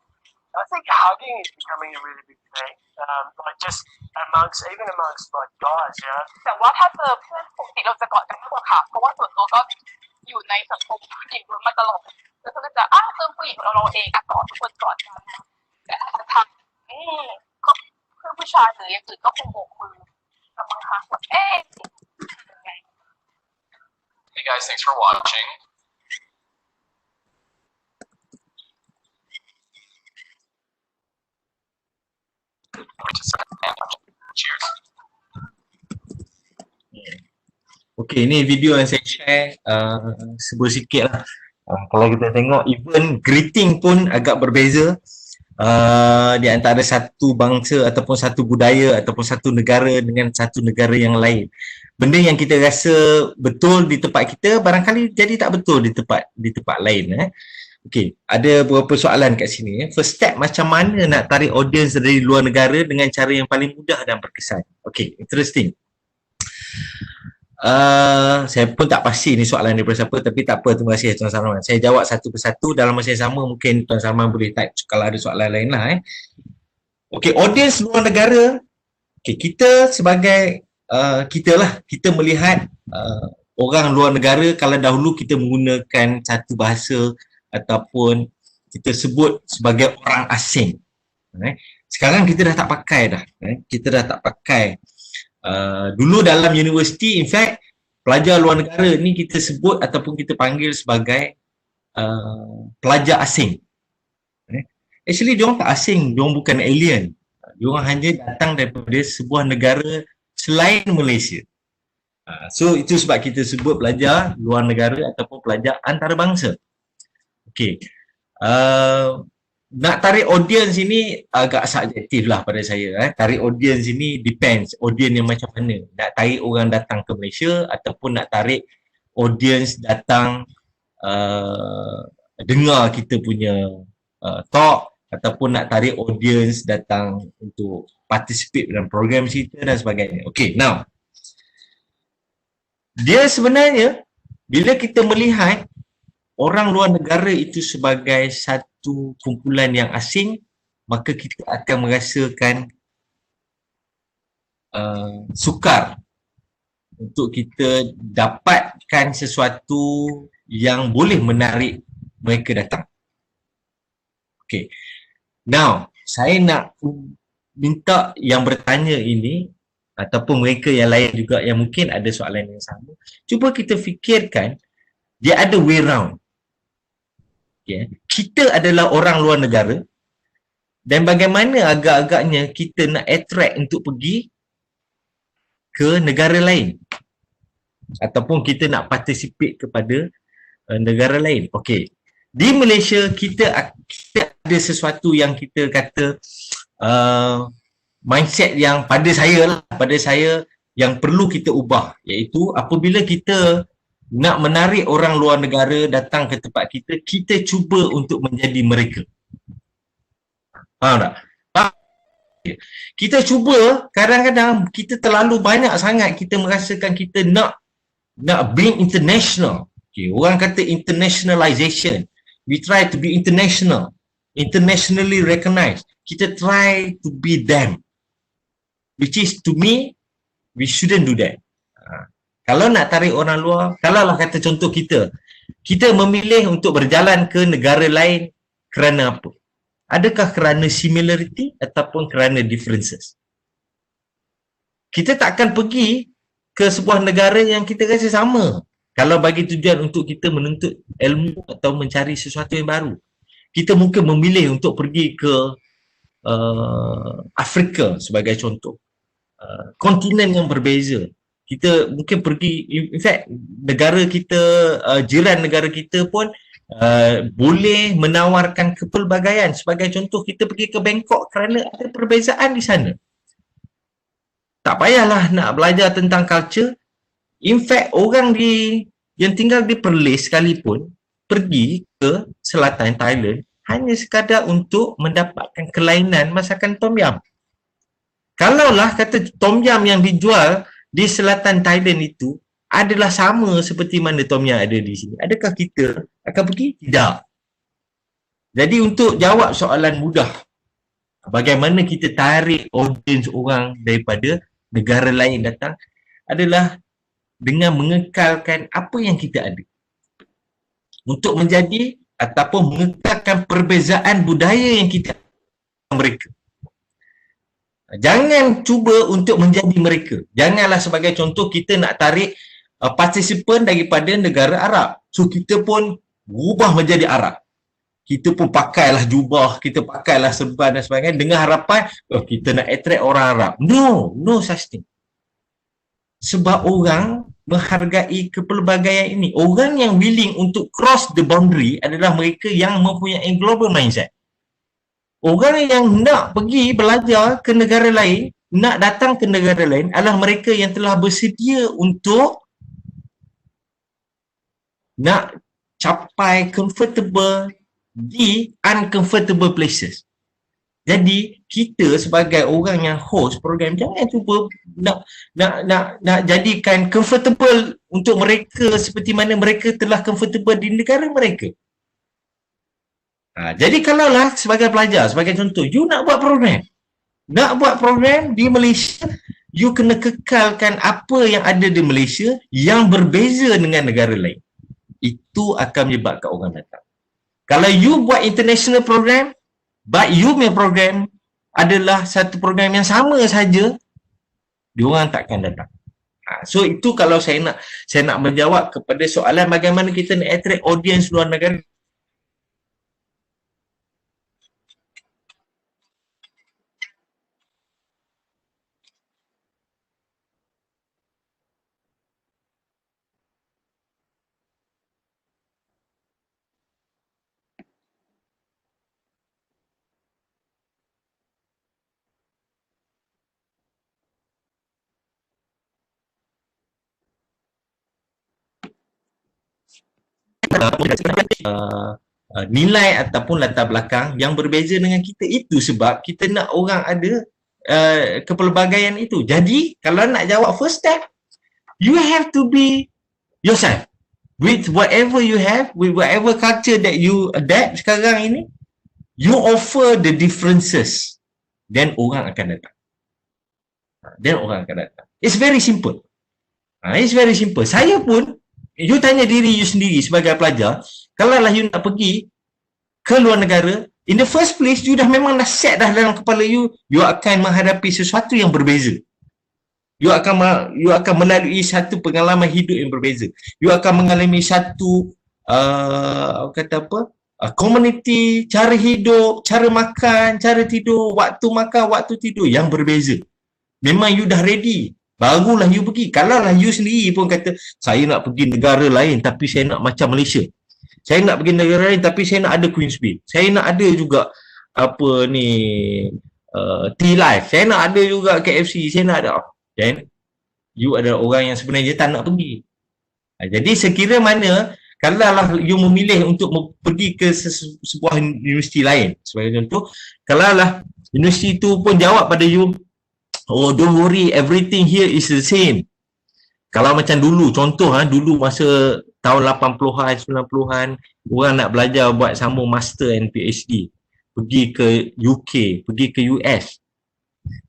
I think hugging is becoming a really big thing, like just even amongst like guys, you know. แต่ว่าถ้าเจอเพื่อนปกติเราจะกอดกันมากกว่าค่ะเพราะว่าส่วนตัวก็อยู่ในสังคมผู้หญิงมาตลอดแล้วก็จะเจอผู้หญิงเราเองกอดทุกคนกอดกันแต่อาจจะทำก็เพื่อนผู้ชายหรืออย่างอื่นก็คงโบกมือกับบางครั้งแบบHey guys, thanks for watching. Cheers. Okey, ni video yang saya share sebut sikit lah. Kalau kita tengok even greeting pun agak berbeza di antara satu bangsa ataupun satu budaya ataupun satu negara dengan satu negara yang lain. Benda yang kita rasa betul di tempat kita barangkali jadi tak betul di tempat lain. Okey, ada beberapa soalan kat sini. First step, macam mana nak tarik audience dari luar negara dengan cara yang paling mudah dan berkesan? Okey, interesting. Saya pun tak pasti ni soalan daripada siapa, tapi tak apa, terima kasih Tuan Salman. Saya jawab satu persatu dalam masa yang sama, mungkin Tuan Salman boleh type kalau ada soalan lain lah. Okey, audience luar negara. Okey, kita sebagai kita melihat orang luar negara, kalau dahulu kita menggunakan satu bahasa ataupun kita sebut sebagai orang asing. Sekarang kita dah tak pakai dah. Kita dah tak pakai. Dulu dalam universiti, in fact, pelajar luar negara ni kita sebut ataupun kita panggil sebagai pelajar asing. Actually, diorang tak asing, diorang bukan alien. Diorang hanya datang daripada sebuah negara selain Malaysia. So, itu sebab kita sebut pelajar luar negara ataupun pelajar antarabangsa. Okey. Nak tarik audience ini agak subjektif lah pada saya. Tarik audience ini depends. Audience yang macam mana. Nak tarik orang datang ke Malaysia ataupun nak tarik audience datang dengar kita punya talk ataupun nak tarik audience datang untuk participate dalam program kita dan sebagainya. Okay, now dia sebenarnya bila kita melihat orang luar negara itu sebagai satu kumpulan yang asing, maka kita akan merasakan sukar untuk kita dapatkan sesuatu yang boleh menarik mereka datang. Okay. Now, saya nak minta yang bertanya ini ataupun mereka yang lain juga yang mungkin ada soalan yang sama, cuba kita fikirkan dia ada way round. Okay. Kita adalah orang luar negara dan bagaimana agak-agaknya kita nak attract untuk pergi ke negara lain ataupun kita nak participate kepada negara lain. Okey. Di Malaysia kita ada sesuatu yang kita kata mindset yang pada saya yang perlu kita ubah, iaitu apabila kita nak menarik orang luar negara datang ke tempat kita, kita cuba untuk menjadi mereka. Faham tak? Kita cuba, kadang-kadang kita terlalu banyak sangat kita merasakan kita nak being international. Okay, orang kata internationalization. We try to be international, internationally recognized. Kita try to be them. Which is, to me, we shouldn't do that. Kalau nak tarik orang luar, kalau lah kata contoh kita memilih untuk berjalan ke negara lain kerana apa? Adakah kerana similarity ataupun kerana differences? Kita tak akan pergi ke sebuah negara yang kita rasa sama kalau bagi tujuan untuk kita menuntut ilmu atau mencari sesuatu yang baru. Kita mungkin memilih untuk pergi ke Afrika sebagai contoh. Kontinen yang berbeza. Kita mungkin pergi, in fact negara kita, jiran negara kita pun boleh menawarkan kepelbagaian. Sebagai contoh, kita pergi ke Bangkok kerana ada perbezaan di sana. Tak payahlah nak belajar tentang culture. In fact, orang yang tinggal di Perlis sekalipun pergi ke selatan Thailand hanya sekadar untuk mendapatkan kelainan masakan tom yum. Kalaulah kata tom yum yang dijual di selatan Thailand itu adalah sama seperti mana tom yum ada di sini, adakah kita akan pergi? Tidak. Jadi untuk jawab soalan mudah, bagaimana kita tarik audience orang daripada negara lain datang, adalah dengan mengekalkan apa yang kita ada. Untuk menjadi ataupun mengekalkan perbezaan budaya yang kita ada mereka. Jangan cuba untuk menjadi mereka. Janganlah sebagai contoh kita nak tarik partisipan daripada negara Arab. So kita pun berubah menjadi Arab. Kita pun pakailah jubah, kita pakailah serban dan sebagainya dengan harapan kita nak attract orang Arab. No such thing. Sebab orang menghargai kepelbagaian ini. Orang yang willing untuk cross the boundary adalah mereka yang mempunyai global mindset. Orang yang nak pergi belajar ke negara lain, nak datang ke negara lain adalah mereka yang telah bersedia untuk nak capai comfortable di uncomfortable places. Jadi kita sebagai orang yang host program jangan cuba nak jadikan comfortable untuk mereka seperti mana mereka telah comfortable di negara mereka. Jadi kalaulah sebagai pelajar, sebagai contoh, you nak buat program di Malaysia, you kena kekalkan apa yang ada di Malaysia yang berbeza dengan negara lain. Itu akan menyebabkan orang datang. Kalau you buat international program, but you punya program adalah satu program yang sama saja, diorang takkan datang. So itu kalau saya nak menjawab kepada soalan bagaimana kita nak attract audience luar negara. nilai ataupun latar belakang yang berbeza dengan kita. Itu sebab kita nak orang ada kepelbagaian itu. Jadi kalau nak jawab first step, you have to be yourself. With whatever you have, with whatever culture that you adapt sekarang ini, you offer the differences. Then orang akan datang. It's very simple. It's very simple. Saya pun, you tanya diri you sendiri sebagai pelajar, kalau lah you nak pergi ke luar negara, in the first place, you dah memang dah set dah dalam kepala you, you akan menghadapi sesuatu yang berbeza. You akan melalui satu pengalaman hidup yang berbeza. You akan mengalami satu komuniti, cara hidup, cara makan, cara tidur, waktu makan, waktu tidur yang berbeza. Memang you dah ready. Barulah you pergi. Kalau lah you sendiri pun kata, saya nak pergi negara lain tapi saya nak macam Malaysia. Saya nak pergi negara lain tapi saya nak ada Queensway. Saya nak ada juga T-Life. Saya nak ada juga KFC. Saya nak ada. Then, you adalah orang yang sebenarnya tak nak pergi. Jadi sekira mana, kalau lah you memilih untuk pergi ke sebuah universiti lain, sebagai contoh, kalau lah universiti itu pun jawab pada you, oh don't worry, everything here is the same. Kalau macam dulu, contoh dulu masa tahun 80-an, 90-an, orang nak belajar buat sambung master and PhD, pergi ke UK, pergi ke US.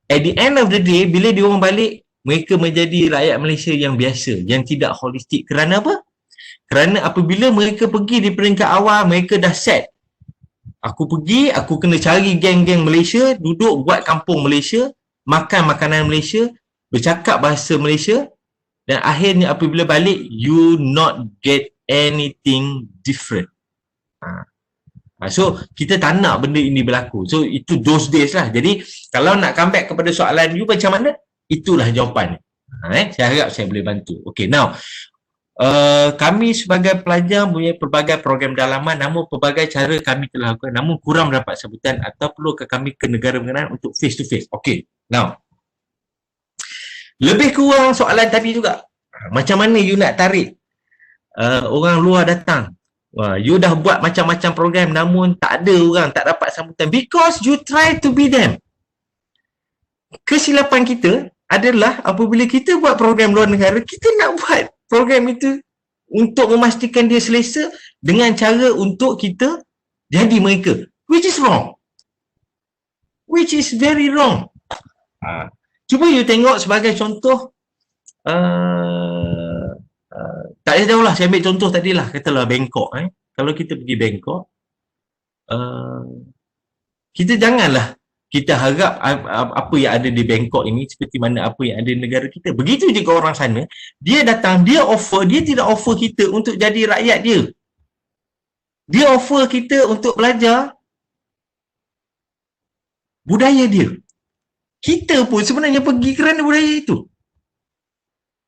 At the end of the day, bila dia orang balik, mereka menjadi rakyat Malaysia yang biasa, yang tidak holistik. Kerana apa? Kerana apabila mereka pergi di peringkat awal, mereka dah set. Aku pergi, aku kena cari geng-geng Malaysia, duduk buat kampung Malaysia, makan makanan Malaysia, bercakap bahasa Malaysia, dan akhirnya apabila balik, you not get anything different. So, kita tak nak benda ini berlaku. So, itu those days lah. Jadi, kalau nak come back kepada soalan you macam mana, itulah jawapan. Saya harap saya boleh bantu. Okay, now, kami sebagai pelajar punya pelbagai program dalaman, namun pelbagai cara kami telah lakukan, namun kurang mendapat sambutan atau perlukah kami ke negara berkenaan untuk face to face. Okay, now, lebih kurang soalan tadi juga. Macam mana you nak tarik orang luar datang? Wah, you dah buat macam-macam program namun tak ada orang, tak dapat sambutan because you try to be them. Kesilapan kita adalah apabila kita buat program luar negara, kita nak buat program itu untuk memastikan dia selesa dengan cara untuk kita jadi mereka, which is wrong, which is very wrong. Cuba you tengok sebagai contoh, tak payah jauh lah, saya ambil contoh tadi lah, katalah Bangkok. Kalau kita pergi Bangkok, kita janganlah kita harap apa yang ada di Bangkok ini seperti mana apa yang ada di negara kita. Begitu juga orang sana, dia datang, dia offer, dia tidak offer kita untuk jadi rakyat dia. Dia offer kita untuk belajar budaya dia. Kita pun sebenarnya pergi kerana budaya itu.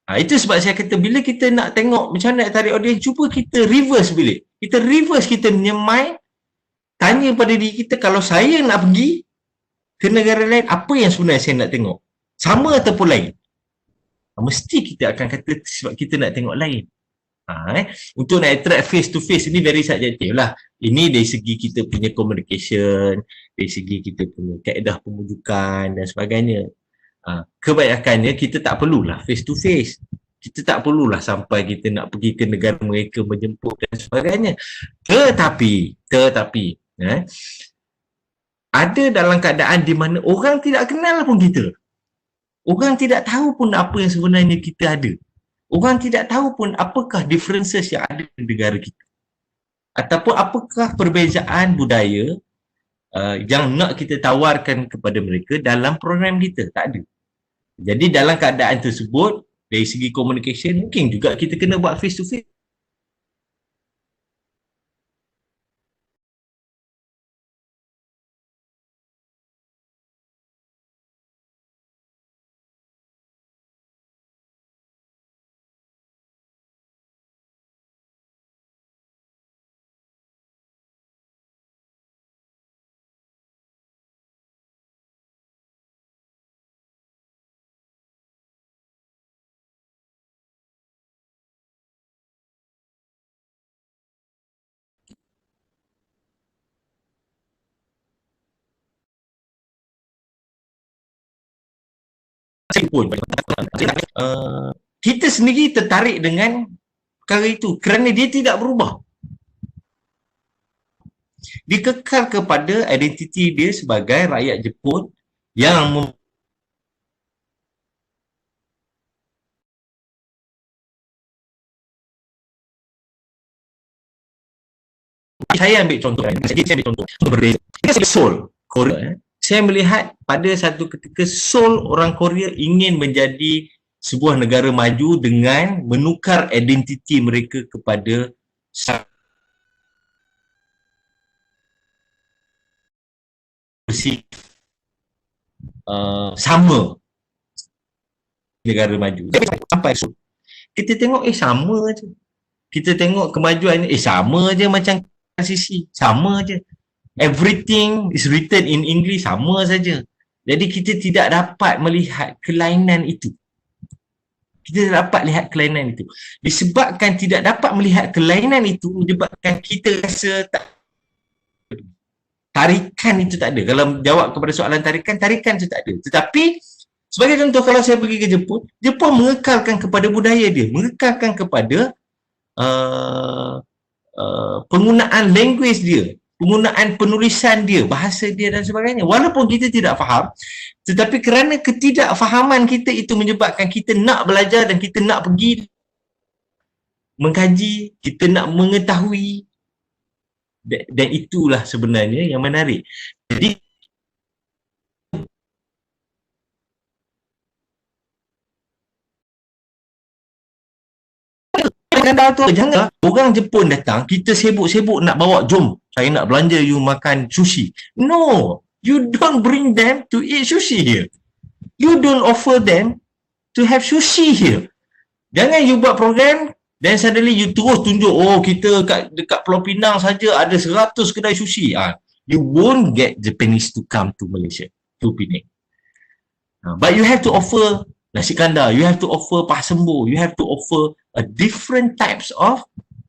Itu sebab saya kata bila kita nak tengok macam mana nak tarik audiens, cuba kita reverse bilik. Kita reverse, kita menyemai, tanya pada diri kita, kalau saya nak pergi ke negara lain, apa yang sebenarnya saya nak tengok? Sama ataupun lain? Mesti kita akan kata sebab kita nak tengok lain. Untuk nak attract face to face ini very subjective lah. Ini dari segi kita punya communication, dari segi kita punya kaedah pemujukan dan sebagainya. Kebanyakannya kita tak perlulah face to face. Kita tak perlulah sampai kita nak pergi ke negara mereka menjemput dan sebagainya. Tetapi ada dalam keadaan di mana orang tidak kenal pun kita. Orang tidak tahu pun apa yang sebenarnya kita ada. Orang tidak tahu pun apakah differences yang ada di negara kita. Ataupun apakah perbezaan budaya yang nak kita tawarkan kepada mereka dalam program kita. Tak ada. Jadi dalam keadaan tersebut, dari segi communication, mungkin juga kita kena buat face to face. pun kita sendiri tertarik dengan perkara itu kerana dia tidak berubah. Dia kekal kepada identiti dia sebagai rakyat Jepun yang saya ambil contoh berbeza. Seoul, Korea. Saya melihat pada satu ketika Seoul, orang Korea ingin menjadi sebuah negara maju dengan menukar identiti mereka kepada sama negara maju. Sampai Seoul, kita tengok sama je. Kita tengok kemajuan sama je macam sisi, sama je. Everything is written in English, sama saja. Jadi kita tidak dapat melihat kelainan itu. Kita tidak dapat lihat kelainan itu. Disebabkan tidak dapat melihat kelainan itu, menyebabkan kita rasa tarikan itu tak ada. Kalau jawab kepada soalan tarikan itu tak ada. Tetapi sebagai contoh, kalau saya pergi ke Jepun, Jepun mengekalkan kepada budaya dia, mengekalkan kepada penggunaan language dia, penggunaan penulisan dia, bahasa dia dan sebagainya. Walaupun kita tidak faham, tetapi kerana ketidakfahaman kita itu menyebabkan kita nak belajar dan kita nak pergi mengkaji, kita nak mengetahui, dan itulah sebenarnya yang menarik. Jadi jangan orang Jepun datang, kita sibuk-sibuk nak bawa, jom saya nak belanja you makan sushi. No, you don't bring them to eat sushi here. You don't offer them to have sushi here. Jangan you buat program dan suddenly you terus tunjuk, oh kita dekat Pulau Pinang saja ada 100 kedai sushi. You won't get Japanese to come to Malaysia, to Penang. But you have to offer nasi kandar, you have to offer pasembo, you have to offer a different types of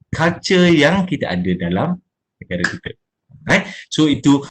culture yang kita ada dalam negara kita. Right? So itu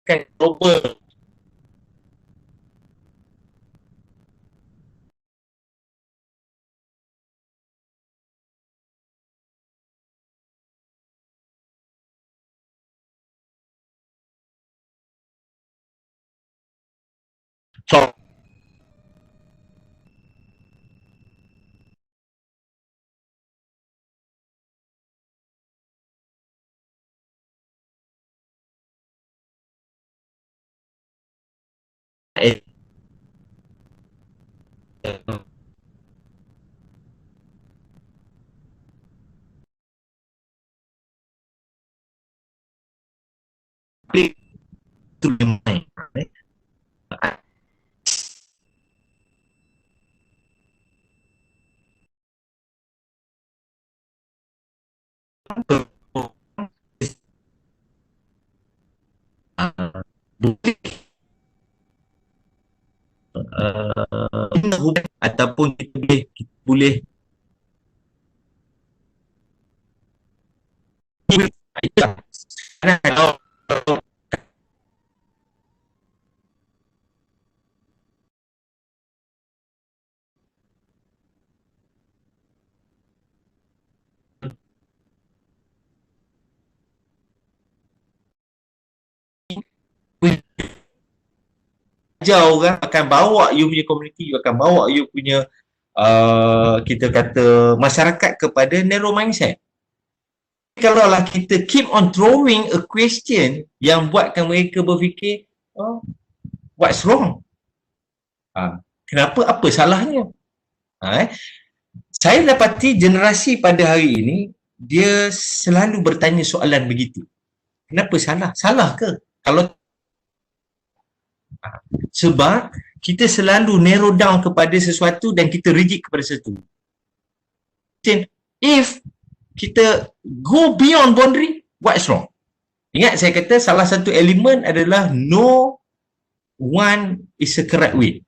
kan global. So to the mind, right? Ataupun kita boleh kalau ajar orang, akan bawa you punya community, you akan bawa you punya kita kata masyarakat kepada narrow mindset. Kalau lah kita keep on throwing a question yang buatkan mereka berfikir, oh, what's wrong? Kenapa? Apa salahnya? saya dapati generasi pada hari ini dia selalu bertanya soalan begitu. Kenapa salah? Salah ke? Kalau sebab kita selalu narrow down kepada sesuatu dan kita rigid kepada sesuatu. If kita go beyond boundary, what's wrong? Ingat saya kata salah satu elemen adalah no one is a correct way.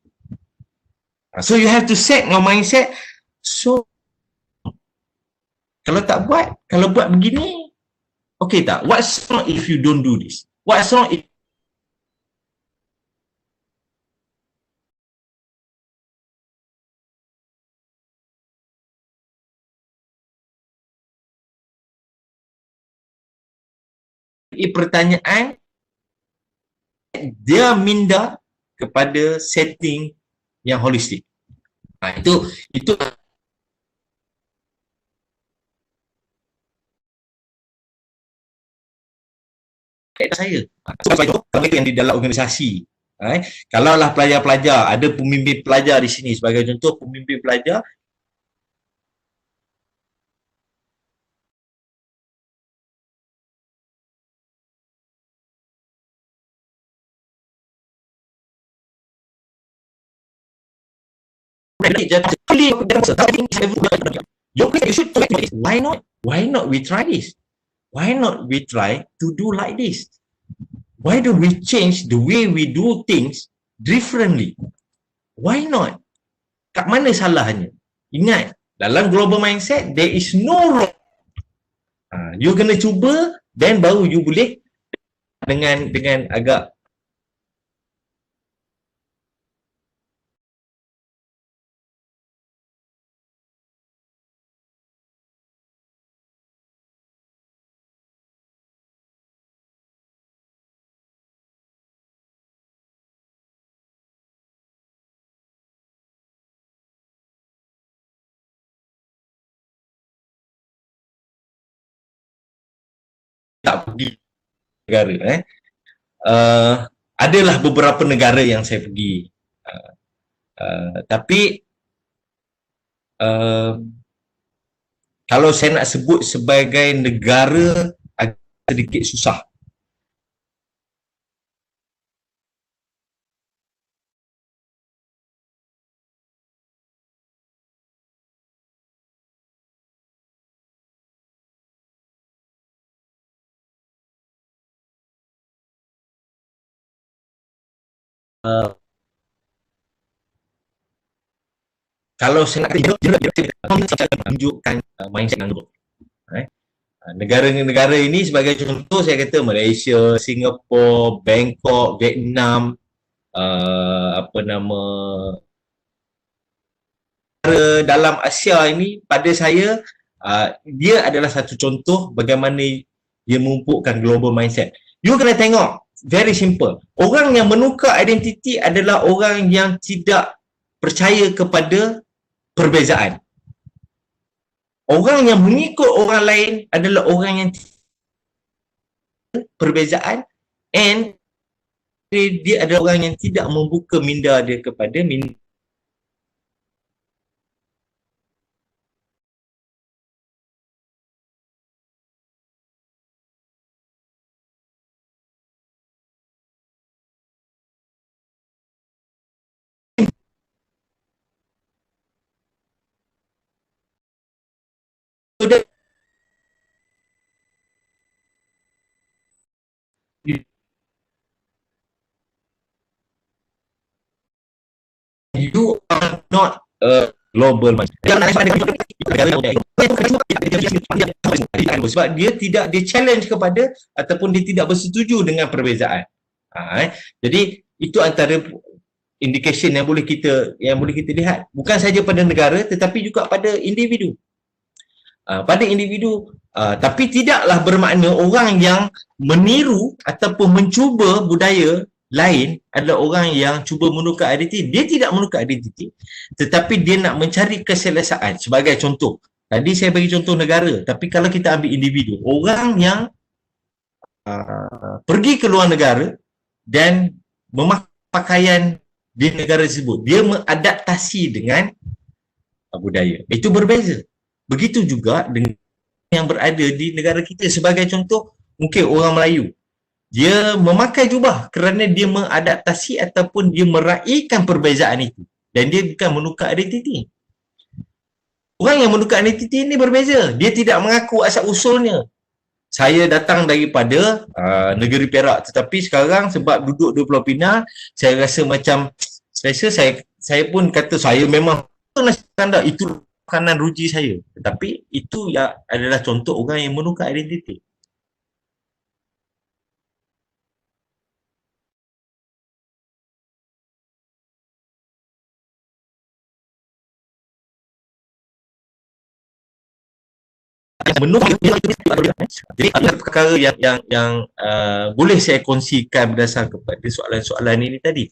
So you have to set your mindset. So kalau tak buat, kalau buat begini, okay tak? What's wrong if you don't do this? What's wrong if pertanyaan dia minda kepada setting yang holistik. Itu saya. Kalau itu yang di dalam organisasi. Kalaulah pelajar-pelajar, ada pemimpin pelajar di sini sebagai contoh, pemimpin pelajar why not we try this? Why not we try to do like this? Why don't we change the way we do things differently? Why not? Kat mana salahnya? Ingat, dalam global mindset, there is no wrong. You kena cuba, then baru you boleh dengan agak tak pergi negara. Adalah beberapa negara yang saya pergi. Tapi kalau saya nak sebut sebagai negara agak sedikit susah. Kalau saya nak tunjukkan mindset yang buruk. Negara-negara ini sebagai contoh saya kata Malaysia, Singapura, Bangkok, Vietnam, dalam Asia ini pada saya dia adalah satu contoh bagaimana dia memupukkan global mindset. You kena tengok, very simple. Orang yang menukar identiti adalah orang yang tidak percaya kepada perbezaan. Orang yang mengikut orang lain adalah orang yang perbezaan, and dia adalah orang yang tidak membuka minda dia kepada minda. You are not a global mindset. Sebab dia tidak, dia challenge kepada ataupun dia tidak bersetuju dengan perbezaan. Jadi itu antara indication yang boleh kita lihat, bukan saja pada negara tetapi juga pada individu. Tapi tidaklah bermakna orang yang meniru ataupun mencuba budaya lain adalah orang yang cuba menukar identiti. Dia tidak menukar identiti, tetapi dia nak mencari keselesaan. Sebagai contoh, tadi saya bagi contoh negara, tapi kalau kita ambil individu, orang yang pergi ke luar negara dan memakai pakaian di negara tersebut, dia mengadaptasi dengan budaya. Itu berbeza. Begitu juga dengan yang berada di negara kita. Sebagai contoh, mungkin orang Melayu. Dia memakai jubah kerana dia mengadaptasi ataupun dia meraihkan perbezaan itu. Dan dia bukan menukar identiti. Orang yang menukar identiti ini berbeza. Dia tidak mengaku asal usulnya. Saya datang daripada negeri Perak, tetapi sekarang sebab duduk di Pulau Pinang, saya rasa macam selesa. Saya pun kata saya memang nasi kandar itu makanan ruji saya. Tetapi itu ya adalah contoh orang yang menukar identiti. Jadi ada perkara yang boleh saya kongsikan berdasarkan kepada soalan-soalan ini tadi.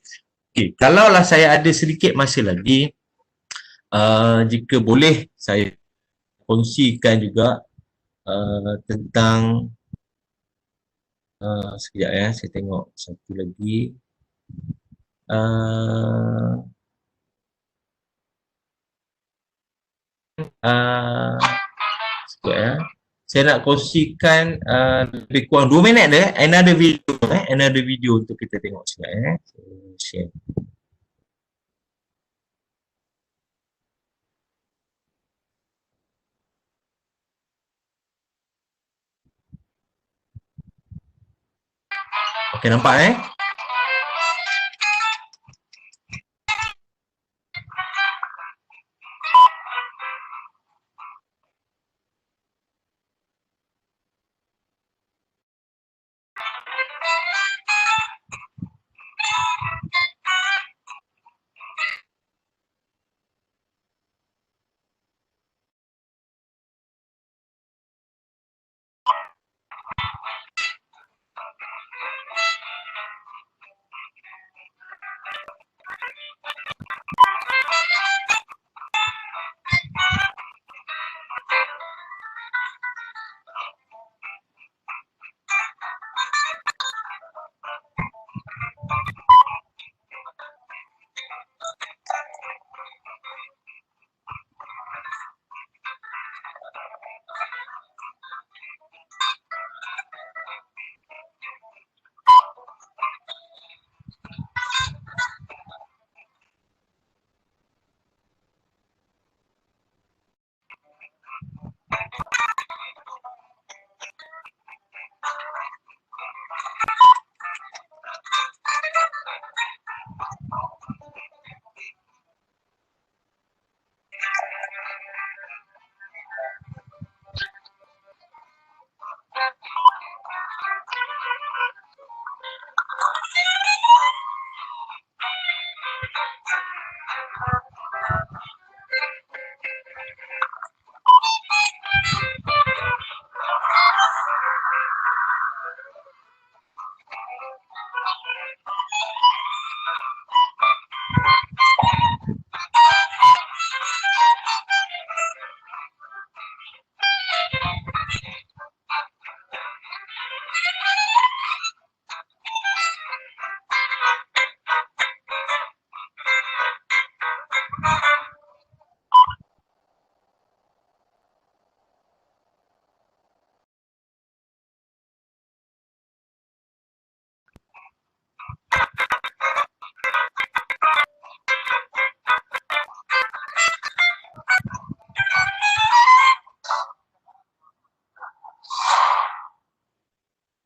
Okay. Kalaulah saya ada sedikit masa lagi, jika boleh saya kongsikan juga tentang sekejap ya, saya tengok satu lagi. Sekejap ya. Saya nak kongsikan lebih kurang 2 minit dah. Another video untuk kita tengok sekejap ya. Share. Okey, nampak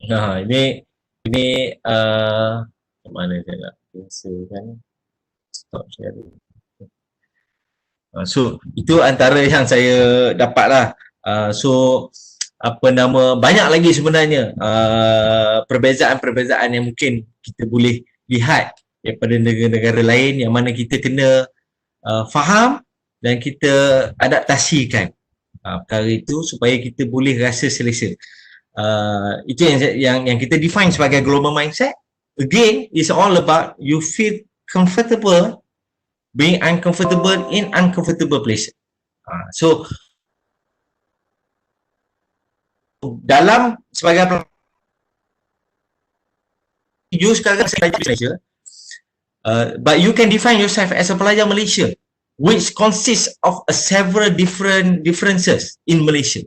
Nah, ini mana saya nak cancel stop sharing. So itu antara yang saya dapat lah. So banyak lagi sebenarnya perbezaan-perbezaan yang mungkin kita boleh lihat daripada negara-negara lain yang mana kita kena faham dan kita adaptasikan perkara itu supaya kita boleh rasa selesa. Itu yang kita define sebagai global mindset. Again, it's all about you feel comfortable being uncomfortable in uncomfortable places. So dalam sebagai you sekarang saya pelajar Malaysia, but you can define yourself as a pelajar Malaysia. which consists of several differences in Malaysia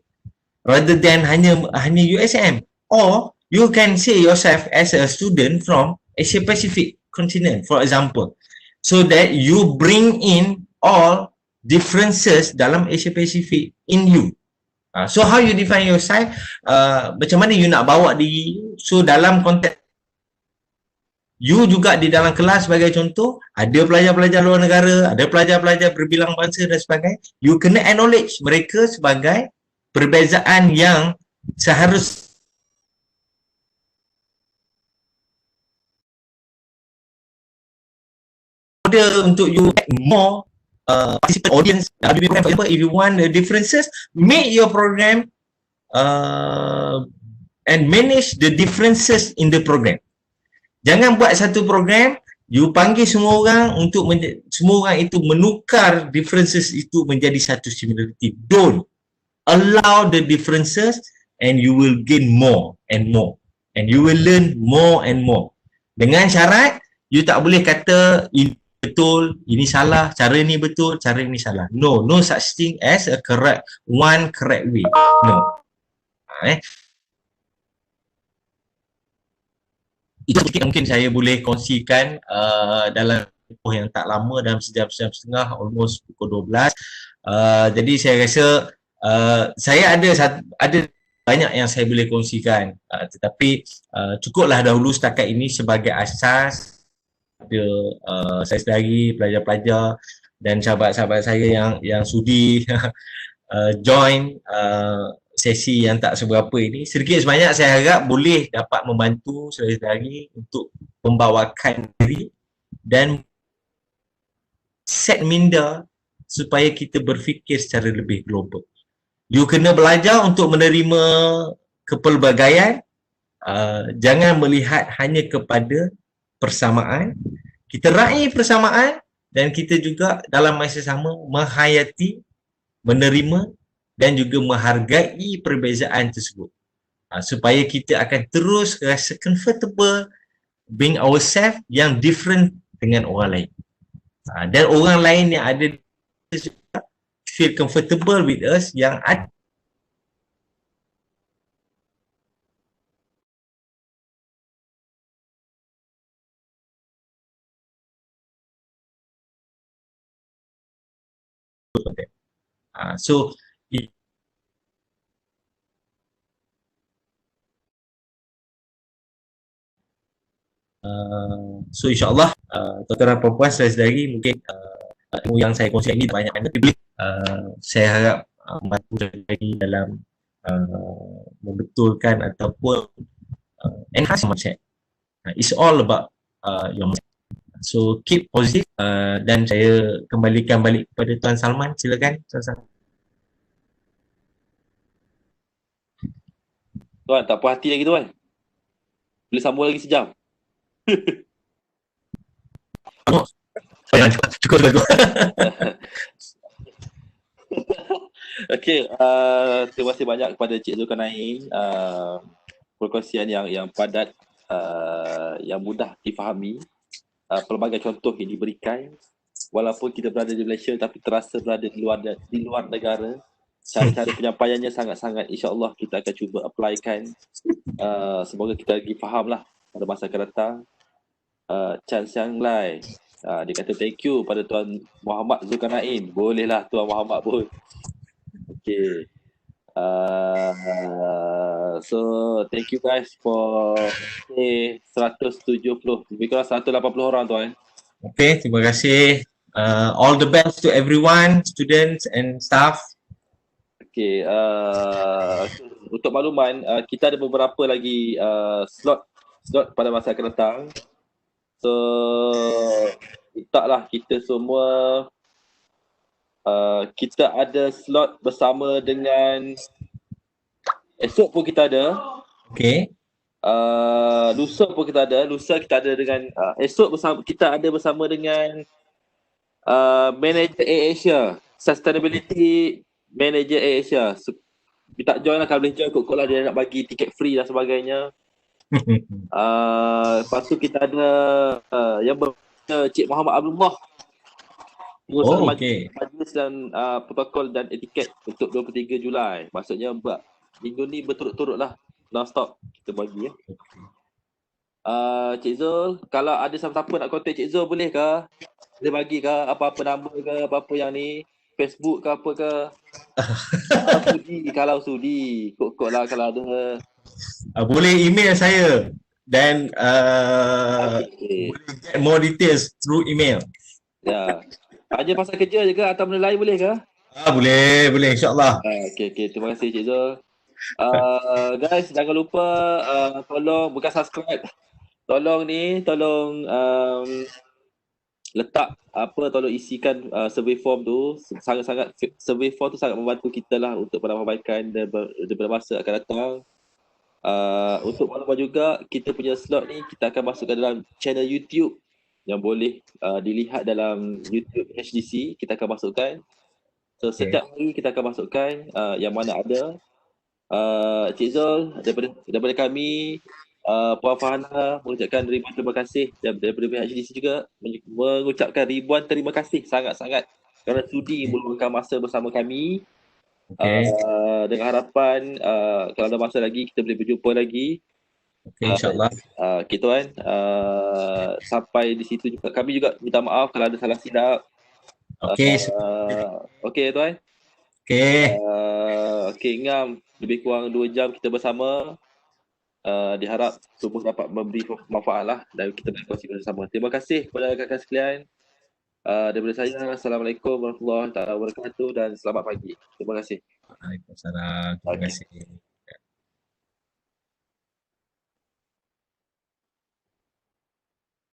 rather than hanya USM. Or you can say yourself as a student from Asia Pacific continent, for example, so that you bring in all differences dalam Asia Pacific in you. So how you define yourself, macam mana you nak bawa diri you. So dalam konteks you juga di dalam kelas sebagai contoh, ada pelajar-pelajar luar negara, ada pelajar-pelajar berbilang bangsa dan sebagainya, you kena acknowledge mereka sebagai perbezaan yang seharusnya untuk you more participant audience. For example, if you want the differences, make your program and manage the differences in the program. Jangan buat satu program, you panggil semua orang untuk semua orang itu menukar differences itu menjadi satu similarity. Don't allow the differences and you will gain more and more and you will learn more and more. Dengan syarat you tak boleh kata ini betul, ini salah, cara ni betul, cara ni salah. No such thing as a correct way. No. Itu sedikit mungkin saya boleh kongsikan dalam tempoh yang tak lama, dalam sejam setengah, almost pukul 12. Jadi saya rasa saya ada banyak yang saya boleh kongsikan, tetapi cukuplah dahulu setakat ini sebagai asas. Ada saya sendiri, pelajar-pelajar dan sahabat-sahabat saya yang sudi join sesi yang tak seberapa ini. Sedikit sebanyak saya harap boleh dapat membantu saudara-saudari untuk membawakan diri dan set minda supaya kita berfikir secara lebih global. You kena belajar untuk menerima kepelbagaian, jangan melihat hanya kepada persamaan. Kita raih persamaan dan kita juga dalam masa sama menghayati, menerima dan juga menghargai perbezaan tersebut. Supaya kita akan terus rasa comfortable being ourselves yang different dengan orang lain. Dan orang lain yang ada juga feel comfortable with us yang ada so insyaAllah tuan-tuan dan puan-puan saudara-saudari, mungkin ilmu yang saya kongsikan ini banyak saya harap membantu lagi dalam membetulkan ataupun enhance mindset. It's all about your mindset. So keep positive dan saya kembalikan balik kepada Tuan Salman. Silakan Tuan Salman. Tuan, tak puas hati lagi tuan. Boleh sambung lagi sejam. Cukup. Okey, terima kasih banyak kepada Cik Zulkarnain, perkongsian yang padat, yang mudah difahami. Pelbagai contoh yang diberikan, walaupun kita berada di Malaysia tapi terasa berada di luar negara. Cara-cara penyampaiannya sangat-sangat, insya-Allah kita akan cuba applykan. Semoga kita lagi fahamlah pada masa akan datang. Chan Siang Lai, dia kata thank you pada Tuan Muhammad Zulkarnain. Bolehlah Tuan Muhammad pun. Okay. So thank you guys for 170, lebih kurang 180 orang tuan. Okay, terima kasih. All the best to everyone, students and staff. Okay, untuk makluman, kita ada beberapa lagi slot pada masa akan datang. So mintalah kita semua, kita ada slot bersama dengan, esok pun kita ada. Okay. Lusa pun kita ada. Lusa kita ada dengan, esok kita ada bersama dengan Manager AirAsia, Sustainability Manager AirAsia. So, kita join lah, kalau boleh join kot lah, dia nak bagi tiket free dan sebagainya. Lepas tu kita ada yang Cik Muhammad Abdullah, pengurusan Oh, okey. majlis dan protokol dan etiket untuk 23 Julai. Maksudnya buat minggu ni berturut-turut lah, non-stop kita bagi ya. Cik Zul, kalau ada siapa-siapa nak kontak Cik Zul boleh ke? Boleh bagi ke apa-apa nombor ke, apa-apa yang ni, Facebook ke apa ke? Kalau sudi, kok lah kalau ada. Boleh email saya dan Okay. boleh get more details through email. Ya. Hanya pasal kerja je ke atau benda lain boleh ke? Boleh insya-Allah. Okay. Terima kasih Cik Zul. Guys, jangan lupa tolong bukan subscribe. Tolong letak tolong isikan survey form tu. Sangat-sangat survey form tu sangat membantu kita lah untuk penambahbaikan daripada masa akan datang. Untuk maklumat juga, kita punya slot ni kita akan masukkan dalam channel YouTube yang boleh dilihat dalam YouTube HDC. Kita akan masukkan. So setiap hari kita akan masukkan yang mana ada. Cik Zul, daripada kami, Puan Farhana mengucapkan ribuan terima kasih, dan daripada pihak HDC juga mengucapkan ribuan terima kasih sangat-sangat kerana sudi meluangkan masa bersama kami. Dengan harapan kalau ada masa lagi kita boleh berjumpa lagi. InsyaAllah. Kita kan sampai di situ juga. Kami juga minta maaf kalau ada salah silap. Okey tuan. Okey Ngam, lebih kurang 2 jam kita bersama. Diharap semua dapat memberi manfaat lah dan kita berkongsi bersama. Terima kasih kepada rakan-rakan sekalian. Daripada saya, Assalamualaikum warahmatullahi wabarakatuh dan selamat pagi. Terima kasih. Waalaikumsalam. Terima kasih.